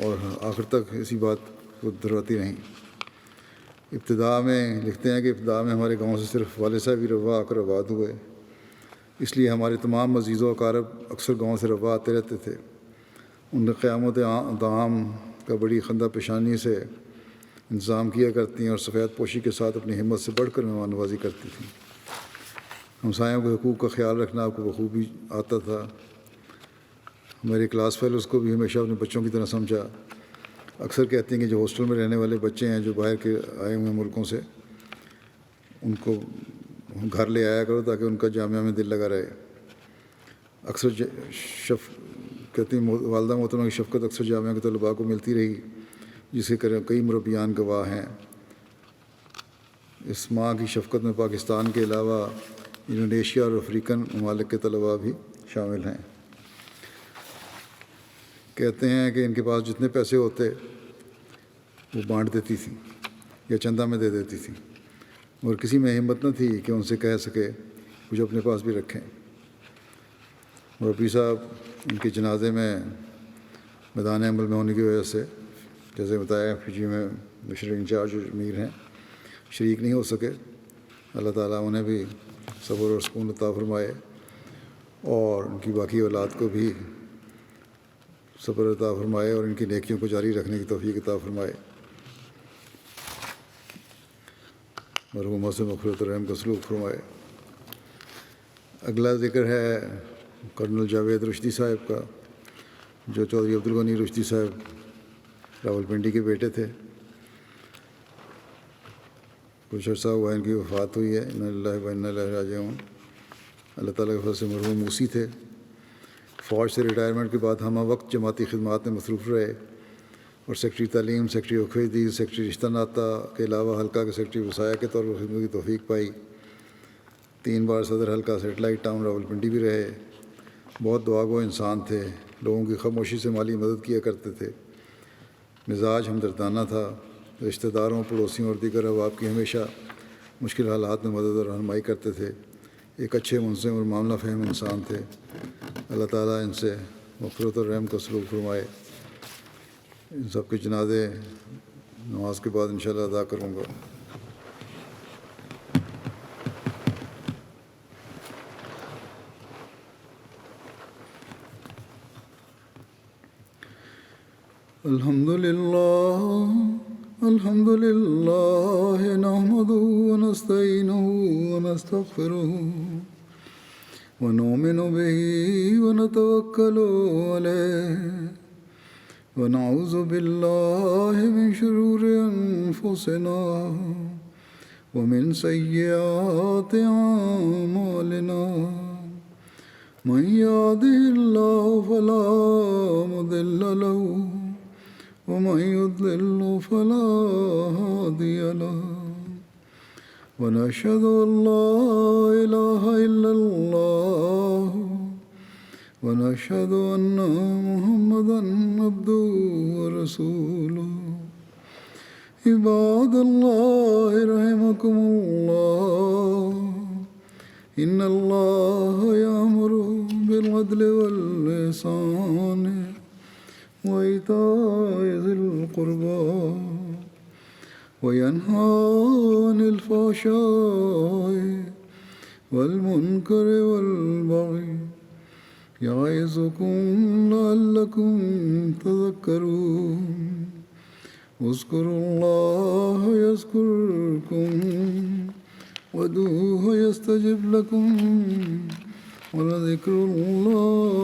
اور آخر تک اسی بات کو دہراتی رہیں۔ ابتدا میں لکھتے ہیں کہ ابتدا میں ہمارے گاؤں سے صرف والد صاحب ہی روا آ کر آباد ہوئے، اس لیے ہمارے تمام عزیز و اقارب اکثر گاؤں سے روا آتے رہتے تھے۔ ان نے قیامت دعام کا بڑی خندہ پیشانی سے انتظام کیا کرتی اور سفید پوشی کے ساتھ اپنی ہمت سے بڑھ کر مہمان نوازی کرتی تھیں۔ ہمسایوں کے حقوق کا خیال رکھنا آپ کو بخوبی آتا تھا۔ میرے کلاس فیلوز کو بھی ہمیشہ اپنے بچوں کی طرح سمجھا۔ اکثر کہتے ہیں کہ جو ہاسٹل میں رہنے والے بچے ہیں جو باہر کے آئے ہوئے ملکوں سے، ان کو گھر لے آیا کرو تاکہ ان کا جامعہ میں دل لگا رہے۔ اکثر کہتی ہیں والدہ محترمہ کی شفقت اکثر جامعہ کے طلباء کو ملتی رہی، جسے کئی مربیان گواہ ہیں۔ اس ماں کی شفقت میں پاکستان کے علاوہ انڈونیشیا اور افریقن ممالک کے طلباء بھی شامل ہیں۔ کہتے ہیں کہ ان کے پاس جتنے پیسے ہوتے وہ بانٹ دیتی تھیں یا چندہ میں دے دیتی تھیں، اور کسی میں ہمت نہ تھی کہ ان سے کہہ سکے کچھ اپنے پاس بھی رکھیں۔ مربی صاحب ان کے جنازے میں میدان عمل میں ہونے کی وجہ سے، جیسے بتایا فجی میں مشرق انچارج امیر ہیں، شریک نہیں ہو سکے۔ اللہ تعالیٰ انہیں بھی صبر اور سکون عطا فرمائے، اور ان کی باقی اولاد کو بھی صبر عطا فرمائے، اور ان کی نیکیوں کو جاری رکھنے کی توفیق عطا فرمائے۔ مرحومہ سے مغفرت و رحم کا سلوک فرمائے۔ اگلا ذکر ہے کرنل جاوید رشدی صاحب کا، جو چودھری عبدالغنی رشدی صاحب راولپنڈی کے بیٹے تھے۔ کچھ عرصہ ہوا ان کی وفات ہوئی ہے، انا للہ و انا الیہ راجعون۔ اللہ تعالیٰ کے فضل سے مرحوم موسی تھے۔ فوج سے ریٹائرمنٹ کے بعد ہمہ وقت جماعتی خدمات میں مصروف رہے، اور سیکرٹری تعلیم، سیکرٹری اخویدی، سیکرٹری رشتہ ناطہ کے علاوہ حلقہ کے سیکرٹری وصایا کے طور پر خدمت کی توفیق پائی۔ 3 بار صدر حلقہ سیٹلائٹ ٹاؤن راولپنڈی بھی رہے۔ بہت دعا گو انسان تھے، لوگوں کی خاموشی سے مالی مدد کیا کرتے تھے۔ مزاج ہمدردانہ تھا، رشتہ داروں، پڑوسیوں اور دیگر احباب کی ہمیشہ مشکل حالات میں مدد اور رہنمائی کرتے تھے۔ ایک اچھے منصف اور معاملہ فہم انسان تھے۔ اللہ تعالیٰ ان سے مغفرت اور رحم کا سلوک فرمائے۔ ان سب کے جنازے نماز کے بعد انشاءاللہ ادا کروں گا۔ الحمد للہ نحمدہ ونستعینہ ونستغفرہ ونؤمن بہ ونتوکل علیہ ونعوذ باللہ من شرور انفسنا ومن سیئات اعمالنا من یہدہ اللہ فلا مضل له ومن يضلل فلا هادي له ونشهد أن لا إله إلا الله ونشهد أن محمدا عبده ورسوله عباد الله رحمكم الله إن الله يأمر بالعدل والإحسان وإيتاء ذي القربى وينهى عن الفحشاء والمنكر والبغي يعظكم لعلكم تذكرون اذكروا الله يذكركم وادعوه يستجب لكم ولذكر الله